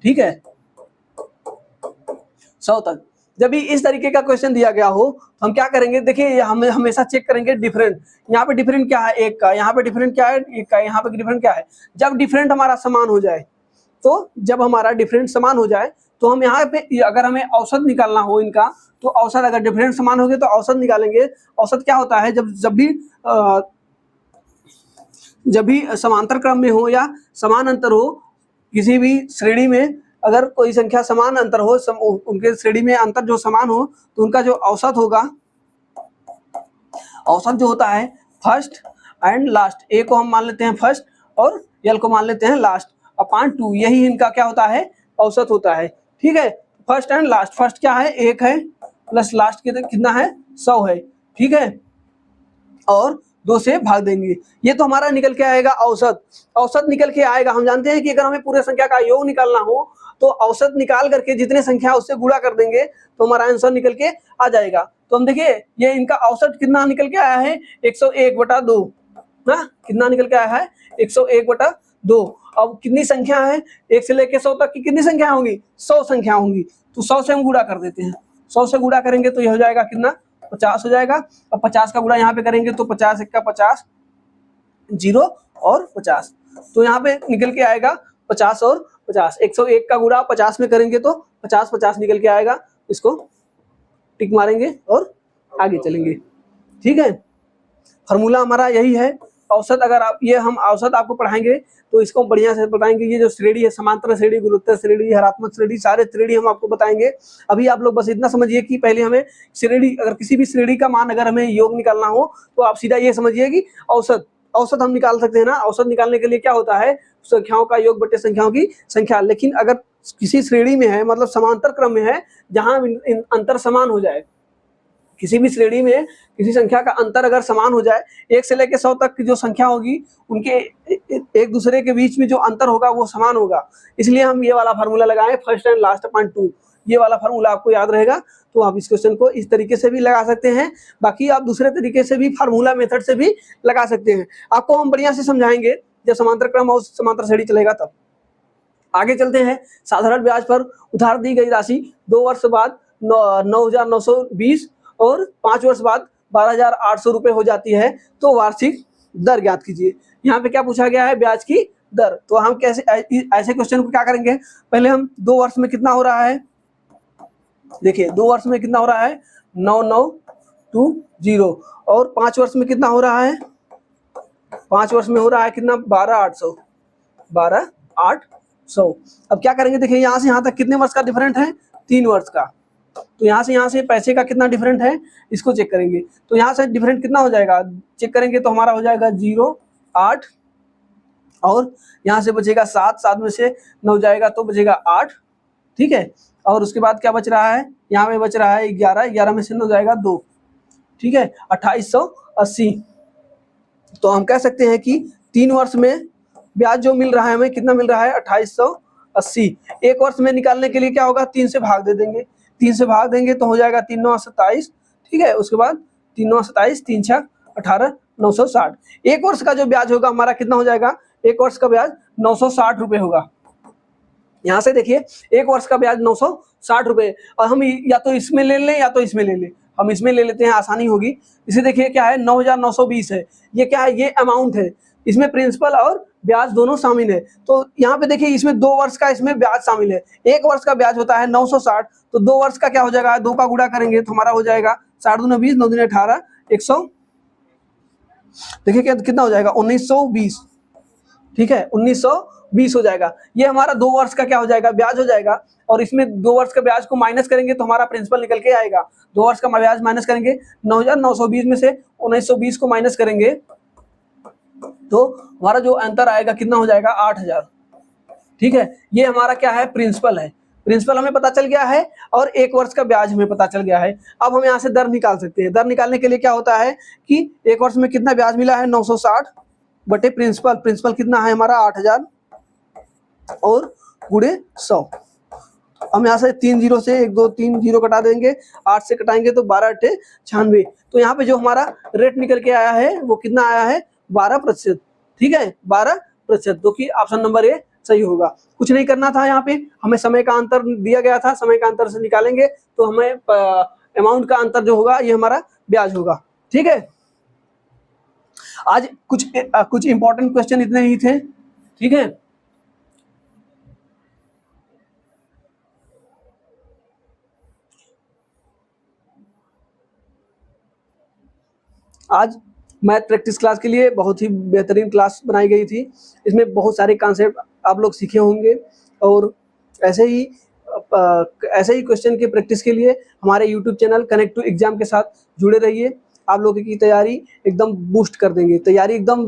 ठीक है, 100 तक। जब भी इस तरीके का क्वेश्चन दिया गया हो तो हम क्या करेंगे, देखिए हम हमेशा चेक करेंगे डिफरेंट। यहाँ पे डिफरेंट क्या है, 1 का, यहाँ पे डिफरेंट क्या है, 1 का, यहाँ पे डिफरेंट क्या है। जब डिफरेंट हमारा समान हो जाए, तो जब हमारा डिफरेंट समान हो जाए तो हम यहाँ पे अगर हमें औसत निकालना हो इनका, तो औसत अगर डिफरेंट समान हो गए तो औसत निकालेंगे। औसत क्या होता है, जब भी समांतर क्रम में हो या समान अंतर हो, किसी भी श्रेणी में अगर कोई संख्या समान अंतर हो, उनके श्रेणी में अंतर जो समान हो, तो उनका जो औसत होगा, औसत जो होता है फर्स्ट एंड लास्ट, ए को हम मान लेते हैं फर्स्ट और एल को मान लेते हैं लास्ट, अपॉन 2, यही इनका क्या होता है, औसत होता है। ठीक है, फर्स्ट एंड लास्ट। फर्स्ट क्या है, 1 है, प्लस लास्ट के कितना है 100 है, ठीक है, और 2 से भाग देंगे। ये तो हमारा निकल के आएगा औसत, औसत निकल के आएगा। हम जानते हैं कि अगर हमें पूरे संख्या का योग निकालना हो तो औसत निकाल करके जितने संख्या उससे गुणा कर देंगे तो हमारा आंसर निकल के आ जाएगा। तो हम देखिए ये इनका औसत कितना निकल के आया है 101/2 ना, कितना निकल के आया है 101/2। अब कितनी संख्या है 1 से लेके 100 तक की कितनी संख्या होंगी 100 संख्या होंगी, तो 100 से हम गुणा कर देते हैं। 100 से गुणा करेंगे तो ये हो जाएगा कितना 50 हो जाएगा। अब 50 का गुणा यहाँ पे करेंगे तो 50 × 50 0 और 50, तो यहाँ पे निकल के आएगा 50 और 50। 101 का गुणा 50 में करेंगे तो 50 निकल के आएगा। इसको टिक मारेंगे और आगे चलेंगे, ठीक है। फार्मूला हमारा यही है। औसत अगर आप ये हम औसत आपको पढ़ाएंगे तो इसको बढ़िया से बताएंगे। ये जो श्रेणी है समांतर श्रेणी, गुणोत्तर श्रेणी, हरात्मक श्रेणी, सारे श्रेणी हम आपको बताएंगे। अभी आप लोग बस इतना समझिए कि पहले हमें श्रेणी, अगर किसी भी श्रेणी का मान अगर हमें योग निकालना हो तो आप सीधा ये समझिए कि औसत, औसत हम निकाल सकते हैं ना। औसत निकालने के लिए क्या होता है संख्याओं का योग बटे संख्याओं की संख्या। लेकिन अगर किसी श्रेणी में है मतलब समांतर क्रम में है जहां अंतर समान हो जाए, किसी भी श्रेणी में किसी संख्या का अंतर अगर समान हो जाए, 1 से लेकर 100 तक की जो संख्या होगी उनके एक दूसरे के बीच में जो अंतर होगा वो समान होगा, इसलिए हम ये वाला फार्मूला लगाएं फर्स्ट एंड लास्ट अपॉन 2। ये वाला फार्मूला आपको याद रहेगा तो आप इस क्वेश्चन को इस तरीके से भी लगा सकते हैं। बाकी आप दूसरे तरीके से भी फार्मूला मेथड से भी लगा सकते हैं। आपको हम बढ़िया से समझाएंगे जब समांतर क्रम और समांतर श्रेणी चलेगा तब। आगे चलते हैं। साधारण ब्याज पर उधार दी गई राशि 2 वर्ष बाद 9,920 और 5 वर्ष बाद 12,800 रुपये हो जाती है, तो वार्षिक दर ज्ञात कीजिए। यहाँ पे क्या पूछा गया है ब्याज की दर। तो हम कैसे ऐसे क्वेश्चन को क्या करेंगे, पहले हम 2 वर्ष में कितना हो रहा है, देखिए 2 वर्ष में कितना हो रहा है 9,920 और 5 वर्ष में कितना हो रहा है, 5 वर्ष में हो रहा है कितना 12,800। अब क्या करेंगे, देखिए यहाँ से यहाँ तक कितने वर्ष का डिफरेंट है 3 वर्ष का, तो यहाँ से पैसे का कितना डिफरेंट है इसको चेक करेंगे। तो यहाँ से डिफरेंट कितना हो जाएगा चेक करेंगे तो हमारा हो जाएगा 0,8 और यहाँ से बचेगा 7 में से 9 जाएगा तो बचेगा 8, ठीक है। और उसके बाद क्या बच रहा है, यहाँ में बच रहा है 11 में से 9 जाएगा 2, ठीक है 2880। तो हम कह सकते हैं कि 3 वर्ष में ब्याज जो मिल रहा है हमें कितना मिल रहा है 2880। 1 वर्ष में निकालने के लिए क्या होगा 3 से भाग दे देंगे, 3 से भाग देंगे तो हो जाएगा 3 9 27, ठीक है। उसके बाद 3 9 27, 3 6 18, 960। 1 वर्ष का जो ब्याज होगा हमारा कितना हो जाएगा, 1 वर्ष का ब्याज 960 रुपये होगा। यहाँ से देखिए 1 वर्ष का ब्याज 960 रुपये, और हम या तो इसमें ले लें या तो इसमें ले लें। हम इसमें ले लेते हैं, आसानी होगी। इसे देखिए क्या है 9,920 है, ये क्या है ये अमाउंट है, इसमें प्रिंसिपल और ब्याज दोनों शामिल है। तो यहाँ पे देखिए इसमें 2 वर्ष का इसमें ब्याज शामिल है। 1 वर्ष का ब्याज होता है 960, तो 2 वर्ष का क्या हो जाएगा 2 का गुणा करेंगे तो हमारा हो जाएगा 7 दूनी 20, 9 दूनी 18, 100, देखिए क्या कितना हो जाएगा 1920, ठीक है 1920 हो जाएगा। ये हमारा 2 वर्ष का क्या हो जाएगा ब्याज हो जाएगा, और इसमें 2 वर्ष का ब्याज को माइनस करेंगे तो हमारा प्रिंसिपल निकल के आएगा। 2 वर्ष का ब्याज माइनस करेंगे 9,920 में से 1920 को माइनस करेंगे तो हमारा जो अंतर आएगा कितना हो जाएगा 8,000, ठीक है। ये हमारा क्या है प्रिंसिपल है, प्रिंसिपल हमें पता चल गया है और 1 वर्ष का ब्याज हमें पता चल गया है। अब हम यहाँ से दर निकाल सकते हैं। दर निकालने के लिए क्या होता है कि 1 वर्ष में कितना ब्याज मिला है 960 बटे प्रिंसिपल, प्रिंसिपल कितना है हमारा 8,000 और गुणे 100। हम यहाँ से 3 0 से 1 2 3 0 कटा देंगे, 8 से कटाएंगे तो 12 8 96। तो यहाँ पे जो हमारा रेट निकल के आया है वो कितना आया है 12%, ठीक है 12%, जो कि ऑप्शन नंबर ए सही होगा। कुछ नहीं करना था, यहाँ पे हमें समय का अंतर दिया गया था, समय का अंतर से निकालेंगे तो हमें अमाउंट का अंतर जो होगा ये हमारा ब्याज होगा, ठीक है। आज कुछ इंपॉर्टेंट क्वेश्चन इतने ही थे, ठीक है। आज मैथ प्रैक्टिस क्लास के लिए बहुत ही बेहतरीन क्लास बनाई गई थी। इसमें बहुत सारे कॉन्सेप्ट आप लोग सीखे होंगे, और ऐसे ही क्वेश्चन की प्रैक्टिस के लिए हमारे YouTube channel Connect to Exam के साथ जुड़े रहिए। आप लोगों की तैयारी एकदम बूस्ट कर देंगे, तैयारी एकदम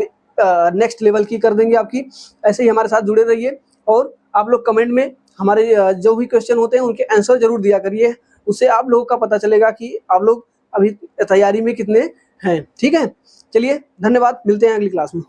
नेक्स्ट लेवल की कर देंगे आपकी। ऐसे ही हमारे साथ जुड़े रहिए, और आप लोग कमेंट में हमारे जो भी क्वेश्चन होते हैं उनके आंसर जरूर दिया करिए। उससे आप लोगों का पता चलेगा कि आप लोग अभी तैयारी में कितने हैं। ठीक है, चलिए धन्यवाद, मिलते हैं अगली क्लास में।